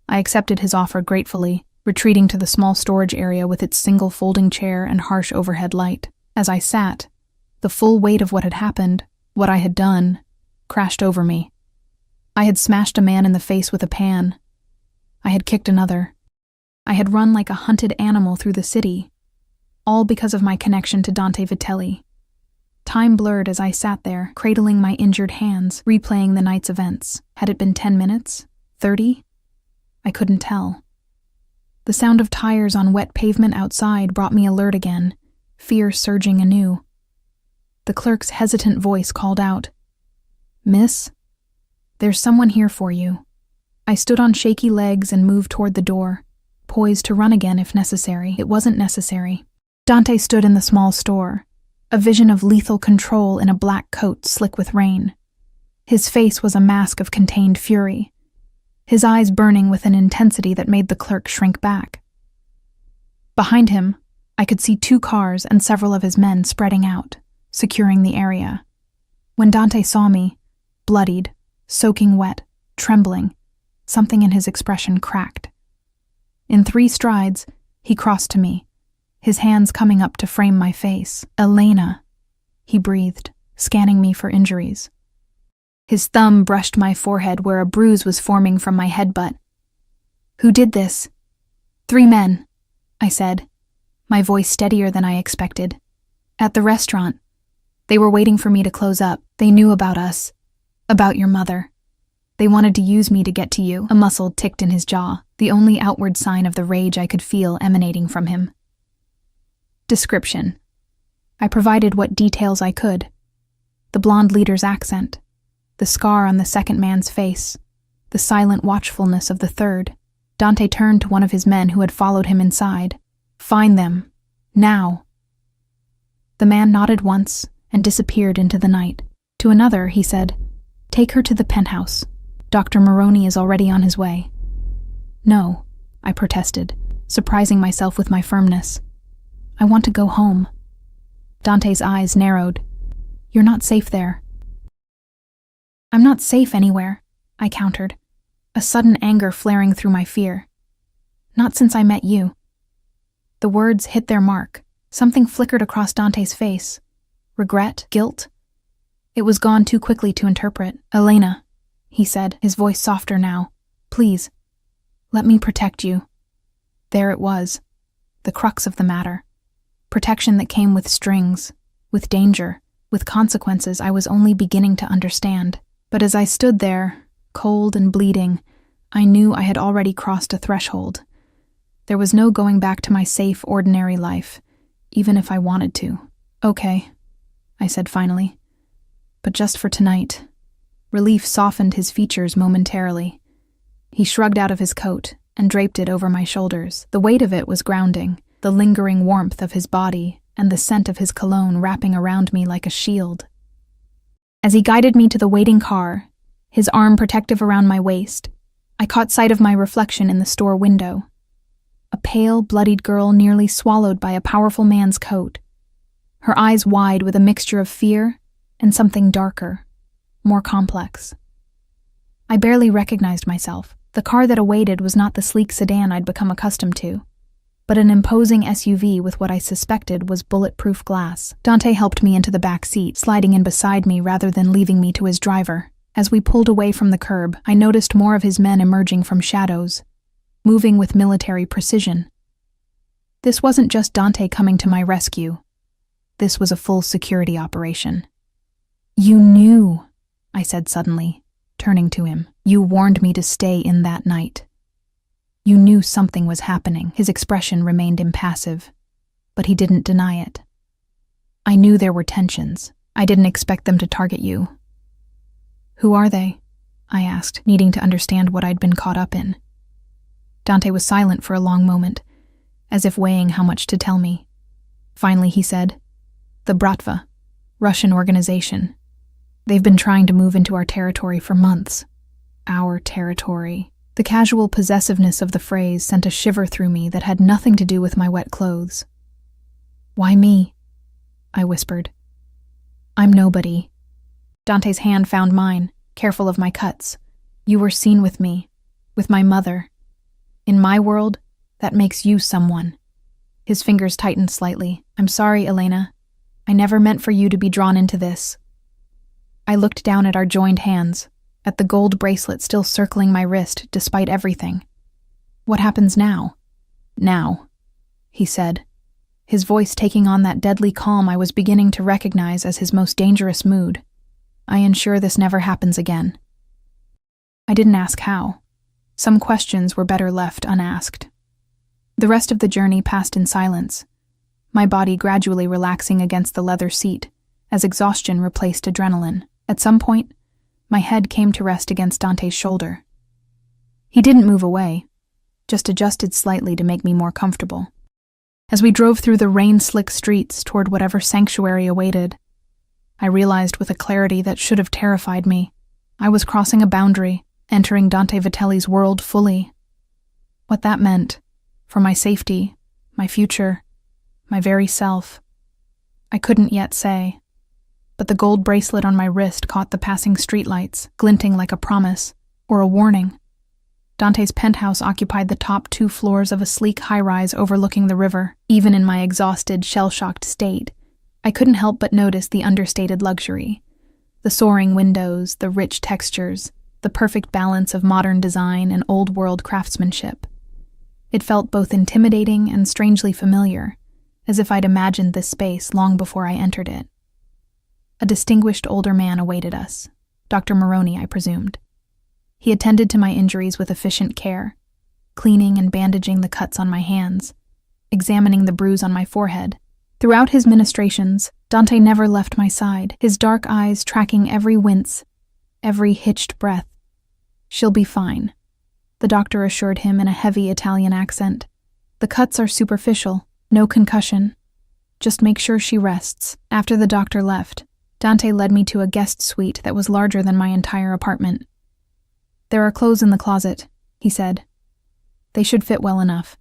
I accepted his offer gratefully, retreating to the small storage area with its single folding chair and harsh overhead light. As I sat, the full weight of what had happened, what I had done, crashed over me. I had smashed a man in the face with a pan. I had kicked another. I had run like a hunted animal through the city, all because of my connection to Dante Vitelli. Time blurred as I sat there, cradling my injured hands, replaying the night's events. Had it been 10 minutes? 30? I couldn't tell. The sound of tires on wet pavement outside brought me alert again, fear surging anew. The clerk's hesitant voice called out, "Miss, there's someone here for you." I stood on shaky legs and moved toward the door, poised to run again if necessary. It wasn't necessary. Dante stood in the small store, a vision of lethal control in a black coat slick with rain. His face was a mask of contained fury, his eyes burning with an intensity that made the clerk shrink back. Behind him, I could see 2 cars and several of his men spreading out, securing the area. When Dante saw me, bloodied, soaking wet, trembling, something in his expression cracked. In 3 strides, he crossed to me, his hands coming up to frame my face. "Elena," he breathed, scanning me for injuries. His thumb brushed my forehead where a bruise was forming from my headbutt. "Who did this?" "3 men," I said, my voice steadier than I expected. "At the restaurant. They were waiting for me to close up. They knew about us. About your mother. They wanted to use me to get to you." A muscle ticked in his jaw, the only outward sign of the rage I could feel emanating from him. Description. I provided what details I could. The blonde leader's accent, the scar on the second man's face, the silent watchfulness of the third. Dante turned to one of his men who had followed him inside. "Find them. Now." The man nodded once and disappeared into the night. To another, he said, "Take her to the penthouse. Dr. Maroney is already on his way." "No," I protested, surprising myself with my firmness. "I want to go home." Dante's eyes narrowed. "You're not safe there." "I'm not safe anywhere," I countered, a sudden anger flaring through my fear. "Not since I met you." The words hit their mark. Something flickered across Dante's face. Regret? Guilt? It was gone too quickly to interpret. "Elena," he said, his voice softer now. "Please, let me protect you." There it was, the crux of the matter. Protection that came with strings, with danger, with consequences I was only beginning to understand. But as I stood there, cold and bleeding, I knew I had already crossed a threshold. There was no going back to my safe, ordinary life, even if I wanted to. "Okay," I said finally. "But just for tonight." Relief softened his features momentarily. He shrugged out of his coat and draped it over my shoulders. The weight of it was grounding, the lingering warmth of his body and the scent of his cologne wrapping around me like a shield. As he guided me to the waiting car, his arm protective around my waist, I caught sight of my reflection in the store window. A pale, bloodied girl nearly swallowed by a powerful man's coat. Her eyes wide with a mixture of fear and something darker, more complex. I barely recognized myself. The car that awaited was not the sleek sedan I'd become accustomed to, but an imposing SUV with what I suspected was bulletproof glass. Dante helped me into the back seat, sliding in beside me rather than leaving me to his driver. As we pulled away from the curb, I noticed more of his men emerging from shadows, moving with military precision. This wasn't just Dante coming to my rescue. This was a full security operation. "You knew," I said suddenly, turning to him. "You warned me to stay in that night. You knew something was happening." His expression remained impassive, but he didn't deny it. "I knew there were tensions. I didn't expect them to target you." "Who are they?" I asked, needing to understand what I'd been caught up in. Dante was silent for a long moment, as if weighing how much to tell me. Finally he said, "The Bratva, Russian organization. They've been trying to move into our territory for months." Our territory. The casual possessiveness of the phrase sent a shiver through me that had nothing to do with my wet clothes. "Why me?" I whispered. "I'm nobody." Dante's hand found mine, careful of my cuts. "You were seen with me, with my mother. In my world, that makes you someone." His fingers tightened slightly. "I'm sorry, Elena. I never meant for you to be drawn into this." I looked down at our joined hands, at the gold bracelet still circling my wrist despite everything. "What happens now?" "Now," he said, his voice taking on that deadly calm I was beginning to recognize as his most dangerous mood. "I ensure this never happens again." I didn't ask how. Some questions were better left unasked. The rest of the journey passed in silence, my body gradually relaxing against the leather seat as exhaustion replaced adrenaline. At some point, my head came to rest against Dante's shoulder. He didn't move away, just adjusted slightly to make me more comfortable. As we drove through the rain-slick streets toward whatever sanctuary awaited, I realized with a clarity that should have terrified me, I was crossing a boundary, entering Dante Vitelli's world fully. What that meant, for my safety, my future, my very self, I couldn't yet say. but the gold bracelet on my wrist caught the passing streetlights, glinting like a promise, or a warning. Dante's penthouse occupied the top 2 floors of a sleek high-rise overlooking the river. Even in my exhausted, shell-shocked state, I couldn't help but notice the understated luxury. The soaring windows, the rich textures, the perfect balance of modern design and old-world craftsmanship. It felt both intimidating and strangely familiar, as if I'd imagined this space long before I entered it. A distinguished older man awaited us, Dr. Maroney, I presumed. He attended to my injuries with efficient care, cleaning and bandaging the cuts on my hands, examining the bruise on my forehead. Throughout his ministrations, Dante never left my side, his dark eyes tracking every wince, every hitched breath. "She'll be fine," the doctor assured him in a heavy Italian accent. "The cuts are superficial, no concussion. Just make sure she rests." After the doctor left, Dante led me to a guest suite that was larger than my entire apartment. "There are clothes in the closet," he said. "They should fit well enough.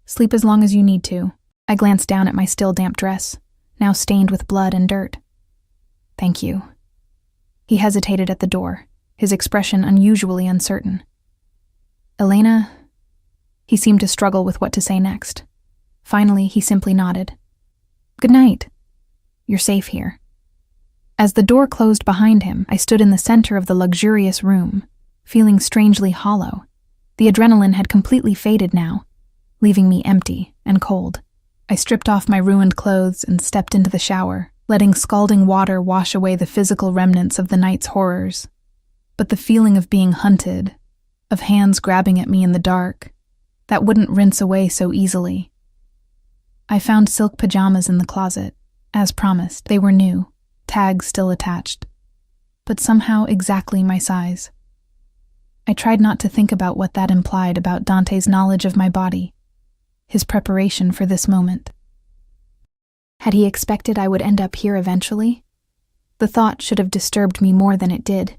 Sleep as long as you need to." I glanced down at my still damp dress, now stained with blood and dirt. "Thank you." He hesitated at the door, his expression unusually uncertain. "Elena?" He seemed to struggle with what to say next. Finally, he simply nodded. "Good night. You're safe here." As the door closed behind him, I stood in the center of the luxurious room, feeling strangely hollow. The adrenaline had completely faded now, leaving me empty and cold. I stripped off my ruined clothes and stepped into the shower, letting scalding water wash away the physical remnants of the night's horrors. But the feeling of being hunted, of hands grabbing at me in the dark, that wouldn't rinse away so easily. I found silk pajamas in the closet. As promised, they were new, tags still attached, but somehow exactly my size. I tried not to think about what that implied about Dante's knowledge of my body, his preparation for this moment. Had he expected I would end up here eventually? The thought should have disturbed me more than it did.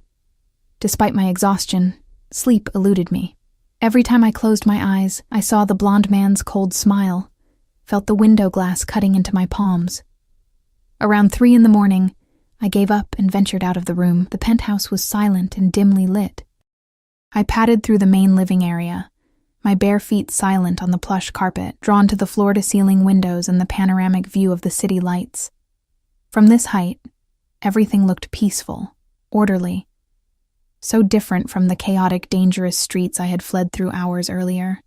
Despite my exhaustion, sleep eluded me. Every time I closed my eyes, I saw the blonde man's cold smile, felt the window glass cutting into my palms. Around 3 a.m, I gave up and ventured out of the room. The penthouse was silent and dimly lit. I padded through the main living area, my bare feet silent on the plush carpet, drawn to the floor-to-ceiling windows and the panoramic view of the city lights. From this height, everything looked peaceful, orderly, so different from the chaotic, dangerous streets I had fled through hours earlier.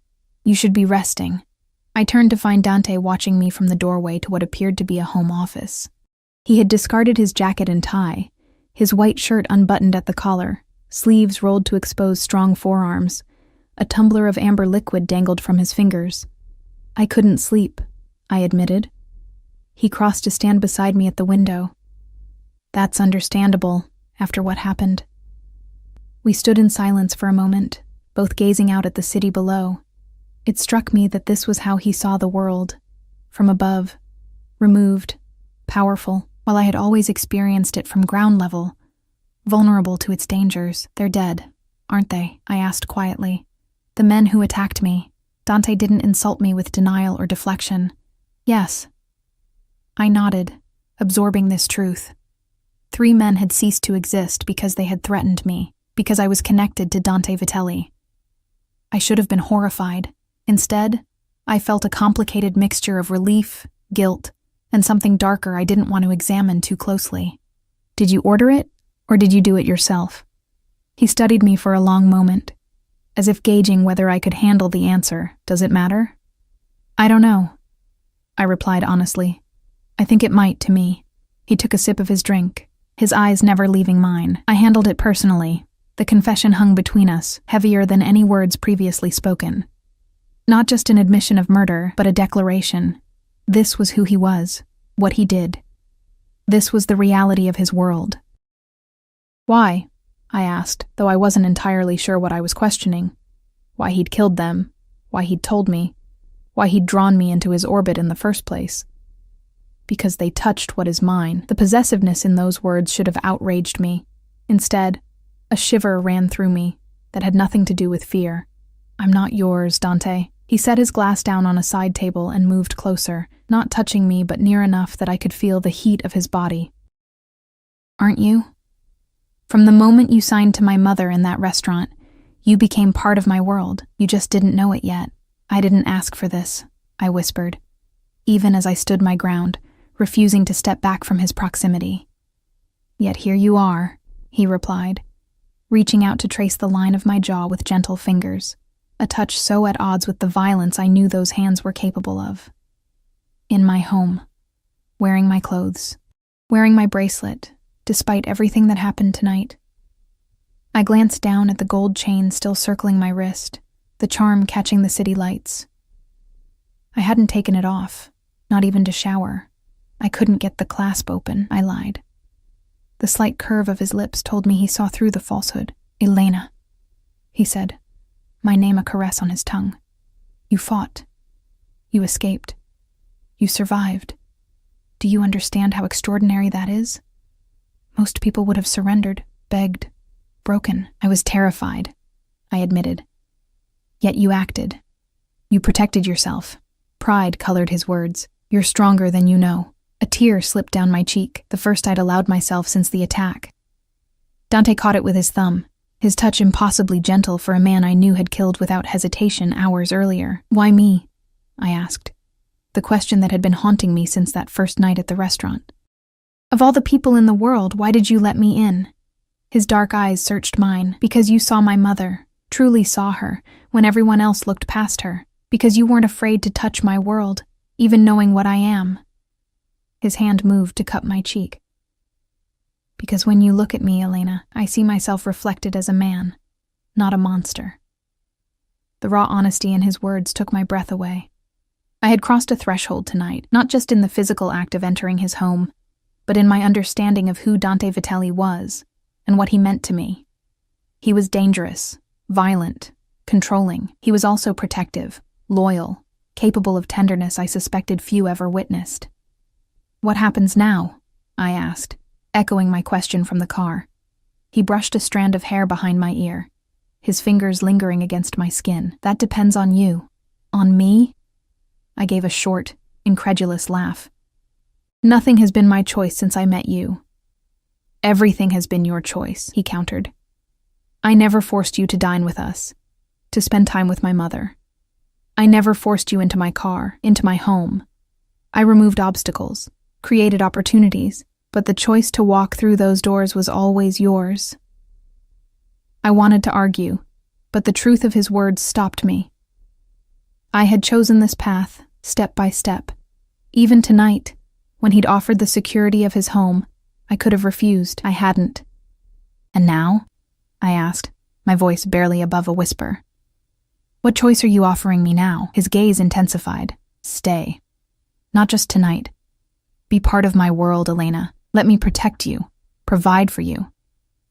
"You should be resting." I turned to find Dante watching me from the doorway to what appeared to be a home office. He had discarded his jacket and tie, his white shirt unbuttoned at the collar, sleeves rolled to expose strong forearms. A tumbler of amber liquid dangled from his fingers. "I couldn't sleep," I admitted. He crossed to stand beside me at the window. "That's understandable, after what happened." We stood in silence for a moment, both gazing out at the city below. It struck me that this was how he saw the world, from above, removed, powerful, while I had always experienced it from ground level, vulnerable to its dangers. "They're dead, aren't they?" I asked quietly. "The men who attacked me." Dante didn't insult me with denial or deflection. "Yes." I nodded, absorbing this truth. 3 men had ceased to exist because they had threatened me, because I was connected to Dante Vitelli. I should have been horrified. Instead, I felt a complicated mixture of relief, guilt, and something darker I didn't want to examine too closely. "Did you order it, or did you do it yourself?" He studied me for a long moment, as if gauging whether I could handle the answer. "Does it matter?" "I don't know," I replied honestly. "I think it might to me." He took a sip of his drink, his eyes never leaving mine. "I handled it personally." The confession hung between us, heavier than any words previously spoken. Not just an admission of murder, but a declaration. This was who he was, what he did. This was the reality of his world. "Why?" I asked, though I wasn't entirely sure what I was questioning. Why he'd killed them, why he'd told me, why he'd drawn me into his orbit in the first place. Because they touched what is mine. The possessiveness in those words should have outraged me. Instead, a shiver ran through me that had nothing to do with fear. "I'm not yours, Dante." He set his glass down on a side table and moved closer, not touching me but near enough that I could feel the heat of his body. aren't you? From the moment you signed to my mother in that restaurant, you became part of my world. You just didn't know it yet. I didn't ask for this, I whispered, even as I stood my ground, refusing to step back from his proximity. Yet here you are, he replied, reaching out to trace the line of my jaw with gentle fingers, a touch so at odds with the violence I knew those hands were capable of. In my home, wearing my clothes, wearing my bracelet, despite everything that happened tonight. I glanced down at the gold chain still circling my wrist, the charm catching the city lights. I hadn't taken it off, not even to shower. I couldn't get the clasp open, I lied. The slight curve of his lips told me he saw through the falsehood. Elena, he said, my name a caress on his tongue. You fought. You escaped. You survived. Do you understand how extraordinary that is? Most people would have surrendered, begged, broken. I was terrified, I admitted. Yet you acted. You protected yourself. Pride colored his words. You're stronger than you know. A tear slipped down my cheek, the first I'd allowed myself since the attack. Dante caught it with his thumb, his touch impossibly gentle for a man I knew had killed without hesitation hours earlier. Why me? I asked, the question that had been haunting me since that first night at the restaurant. Of all the people in the world, why did you let me in? His dark eyes searched mine. Because you saw my mother, truly saw her, when everyone else looked past her. Because you weren't afraid to touch my world, even knowing what I am. His hand moved to cup my cheek. Because when you look at me, Elena, I see myself reflected as a man, not a monster. The raw honesty in his words took my breath away. I had crossed a threshold tonight, not just in the physical act of entering his home, but in my understanding of who Dante Vitelli was and what he meant to me. He was dangerous, violent, controlling. He was also protective, loyal, capable of tenderness I suspected few ever witnessed. What happens now? I asked, echoing my question from the car. He brushed a strand of hair behind my ear, his fingers lingering against my skin. That depends on you. On me? I gave a short, incredulous laugh. Nothing has been my choice since I met you. Everything has been your choice, he countered. I never forced you to dine with us, to spend time with my mother. I never forced you into my car, into my home. I removed obstacles, created opportunities, but the choice to walk through those doors was always yours. I wanted to argue, but the truth of his words stopped me. I had chosen this path, step by step. Even tonight, when he'd offered the security of his home, I could have refused. I hadn't. And now? I asked, my voice barely above a whisper. What choice are you offering me now? His gaze intensified. Stay. Not just tonight. Be part of my world, Elena. Let me protect you, provide for you.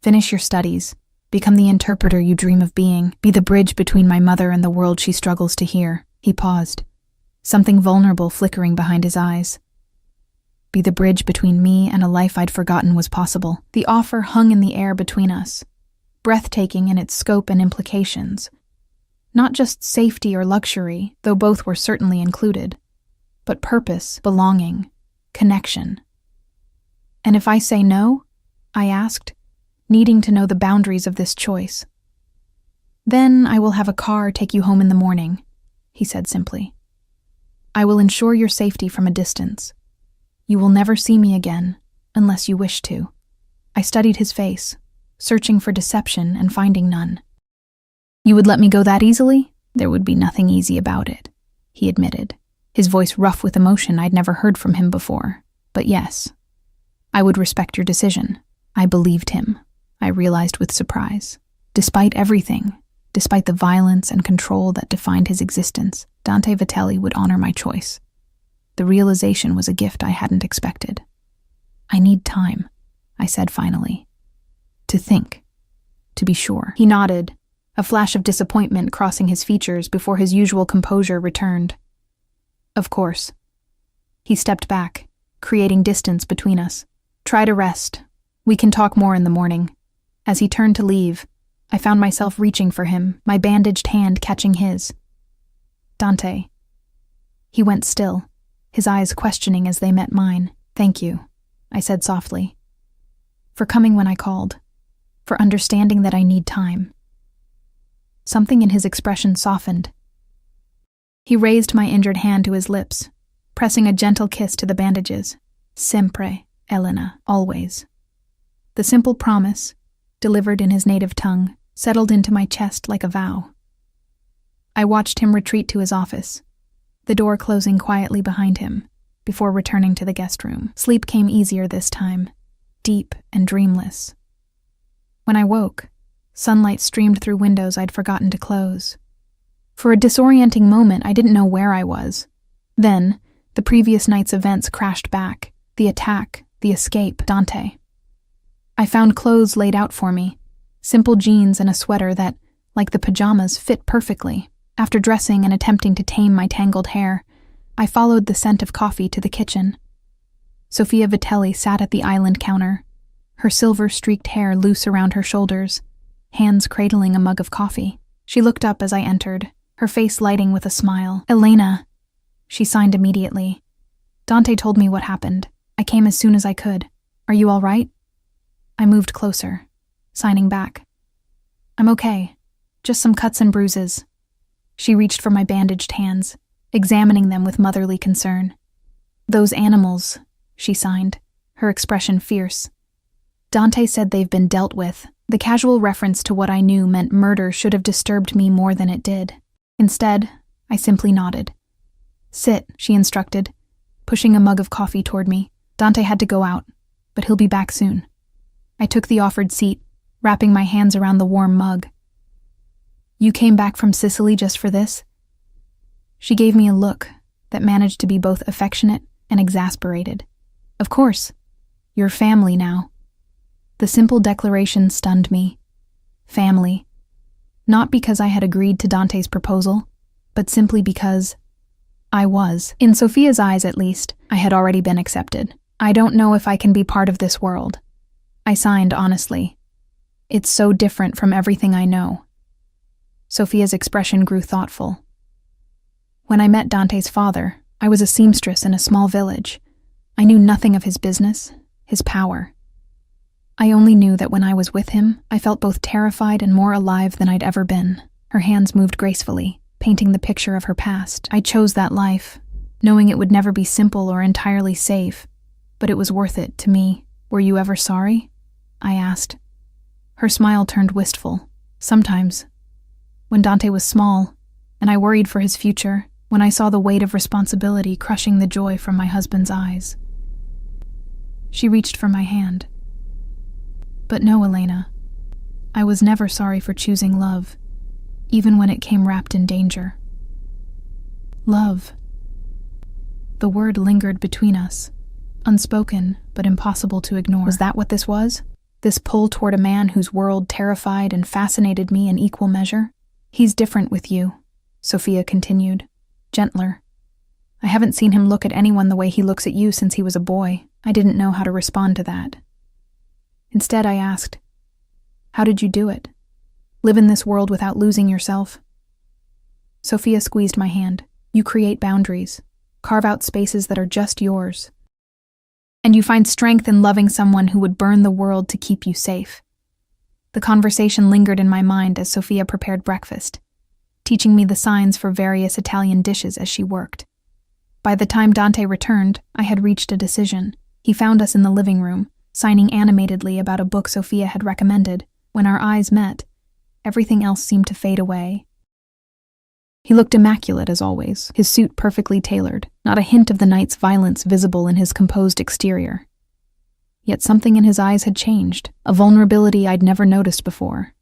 Finish your studies. Become the interpreter you dream of being. Be the bridge between my mother and the world she struggles to hear. He paused, something vulnerable flickering behind his eyes. Be the bridge between me and a life I'd forgotten was possible. The offer hung in the air between us, breathtaking in its scope and implications. Not just safety or luxury, though both were certainly included, but purpose, belonging, connection. And if I say no? I asked, needing to know the boundaries of this choice. Then I will have a car take you home in the morning, he said simply. I will ensure your safety from a distance. You will never see me again, unless you wish to. I studied his face, searching for deception and finding none. You would let me go that easily? There would be nothing easy about it, he admitted, his voice rough with emotion I'd never heard from him before. But yes, I would respect your decision. I believed him, I realized with surprise. Despite everything, despite the violence and control that defined his existence, Dante Vitelli would honor my choice. The realization was a gift I hadn't expected. I need time, I said finally. To think. To be sure. He nodded, a flash of disappointment crossing his features before his usual composure returned. Of course. He stepped back, creating distance between us. Try to rest. We can talk more in the morning. As he turned to leave, I found myself reaching for him, my bandaged hand catching his. Dante. He went still, his eyes questioning as they met mine. Thank you, I said softly. for coming when I called, for understanding that I need time. Something in his expression softened. He raised my injured hand to his lips, pressing a gentle kiss to the bandages. Sempre, Elena, always. The simple promise, delivered in his native tongue, settled into my chest like a vow. I watched him retreat to his office, the door closing quietly behind him, before returning to the guest room. Sleep came easier this time, deep and dreamless. When I woke, sunlight streamed through windows I'd forgotten to close. For a disorienting moment, I didn't know where I was. Then, the previous night's events crashed back, the attack, the escape, Dante. I found clothes laid out for me, simple jeans and a sweater that, like the pajamas, fit perfectly. After dressing and attempting to tame my tangled hair, I followed the scent of coffee to the kitchen. Sofia Vitelli sat at the island counter, her silver-streaked hair loose around her shoulders, hands cradling a mug of coffee. She looked up as I entered, her face lighting with a smile. "Elena," she signed immediately. "Dante told me what happened. I came as soon as I could. Are you all right?" I moved closer, signing back. "I'm okay. Just some cuts and bruises." She reached for my bandaged hands, examining them with motherly concern. "Those animals," she signed, her expression fierce. "Dante said they've been dealt with." The casual reference to what I knew meant murder should have disturbed me more than it did. Instead, I simply nodded. "Sit," she instructed, pushing a mug of coffee toward me. "Dante had to go out, but he'll be back soon." I took the offered seat, wrapping my hands around the warm mug. "You came back from Sicily just for this?" She gave me a look that managed to be both affectionate and exasperated. "Of course. You're family now." The simple declaration stunned me. Family. Not because I had agreed to Dante's proposal, but simply because I was. In Sofia's eyes, at least, I had already been accepted. "I don't know if I can be part of this world." I signed honestly. "It's so different from everything I know." Sofia's expression grew thoughtful. "When I met Dante's father, I was a seamstress in a small village. I knew nothing of his business, his power. I only knew that when I was with him, I felt both terrified and more alive than I'd ever been." Her hands moved gracefully, painting the picture of her past. "I chose that life, knowing it would never be simple or entirely safe, but it was worth it to me." "Were you ever sorry?" I asked. Her smile turned wistful. "Sometimes. When Dante was small, and I worried for his future, when I saw the weight of responsibility crushing the joy from my husband's eyes." She reached for my hand. "But no, Elena. I was never sorry for choosing love, even when it came wrapped in danger." Love. The word lingered between us, unspoken but impossible to ignore. Was that what this was? This pull toward a man whose world terrified and fascinated me in equal measure? "He's different with you," Sofia continued, gentler. "I haven't seen him look at anyone the way he looks at you since he was a boy." I didn't know how to respond to that. Instead, I asked, "How did you do it? Live in this world without losing yourself?" Sofia squeezed my hand. "You create boundaries, carve out spaces that are just yours. And you find strength in loving someone who would burn the world to keep you safe." The conversation lingered in my mind as Sofia prepared breakfast, teaching me the signs for various Italian dishes as she worked. By the time Dante returned, I had reached a decision. He found us in the living room, signing animatedly about a book Sofia had recommended. When our eyes met, everything else seemed to fade away. He looked immaculate as always, his suit perfectly tailored, not a hint of the night's violence visible in his composed exterior. Yet something in his eyes had changed, a vulnerability I'd never noticed before.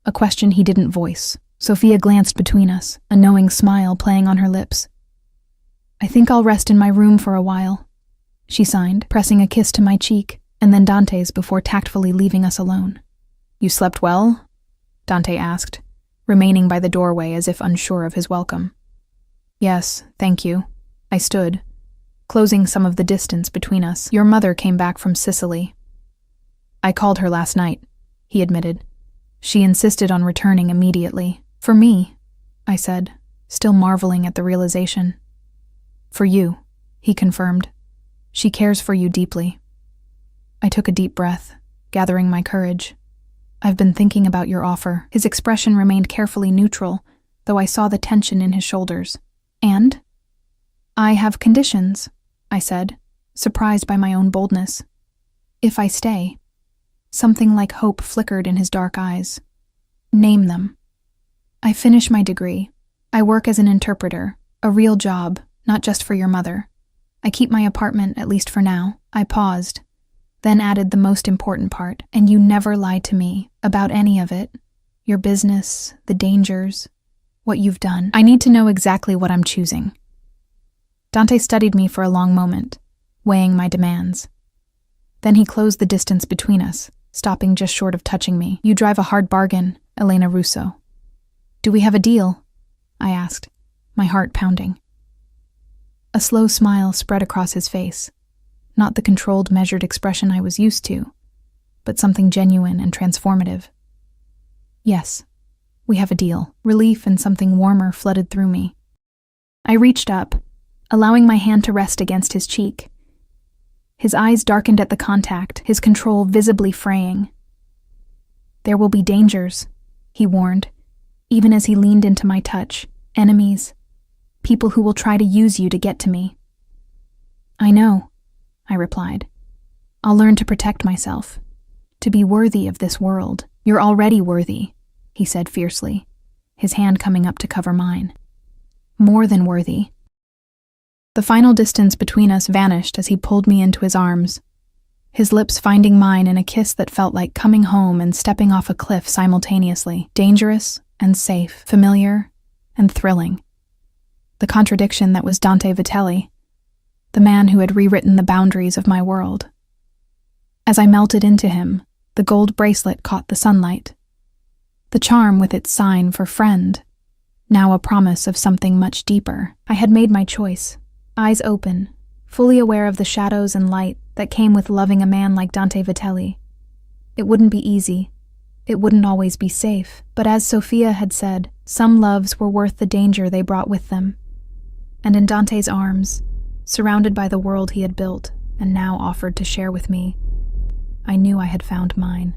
A question he didn't voice. Sofia glanced between us, a knowing smile playing on her lips. "I think I'll rest in my room for a while," she signed, pressing a kiss to my cheek, and then Dante's before tactfully leaving us alone. "You slept well?" Dante asked, remaining by the doorway as if unsure of his welcome. "Yes, thank you." I stood, closing some of the distance between us. "Your mother came back from Sicily." "I called her last night," he admitted. "She insisted on returning immediately." "For me," I said, still marveling at the realization. "For you," he confirmed. "She cares for you deeply." I took a deep breath. gathering my courage. "I've been thinking about your offer." His expression remained carefully neutral, though I saw the tension in his shoulders. "And?" "I have conditions," I said, surprised by my own boldness. "If I stay." Something like hope flickered in his dark eyes. "Name them." "I finish my degree. I work as an interpreter, a real job, not just for your mother. I keep my apartment, at least for now." I paused, then added the most important part. "And you never lied to me about any of it. Your business, the dangers, what you've done. I need to know exactly what I'm choosing." Dante studied me for a long moment, weighing my demands. Then he closed the distance between us, stopping just short of touching me. "You drive a hard bargain, Elena Russo." "Do we have a deal?" I asked, my heart pounding. A slow smile spread across his face, not the controlled, measured expression I was used to, but something genuine and transformative. "Yes, we have a deal." Relief and something warmer flooded through me. I reached up, allowing my hand to rest against his cheek. His eyes darkened at the contact, his control visibly fraying. "There will be dangers," he warned, even as he leaned into my touch. "Enemies. People who will try to use you to get to me." "I know," I replied. "I'll learn to protect myself, to be worthy of this world." "You're already worthy," he said fiercely, his hand coming up to cover mine. "More than worthy." The final distance between us vanished as he pulled me into his arms, his lips finding mine in a kiss that felt like coming home and stepping off a cliff simultaneously. Dangerous and safe, familiar and thrilling. The contradiction that was Dante Vitelli, the man who had rewritten the boundaries of my world. As I melted into him, the gold bracelet caught the sunlight. The charm with its sign for friend, now a promise of something much deeper. I had made my choice, eyes open, fully aware of the shadows and light that came with loving a man like Dante Vitelli. It wouldn't be easy. It wouldn't always be safe. But as Sophia had said, some loves were worth the danger they brought with them. And in Dante's arms, surrounded by the world he had built and now offered to share with me, I knew I had found mine.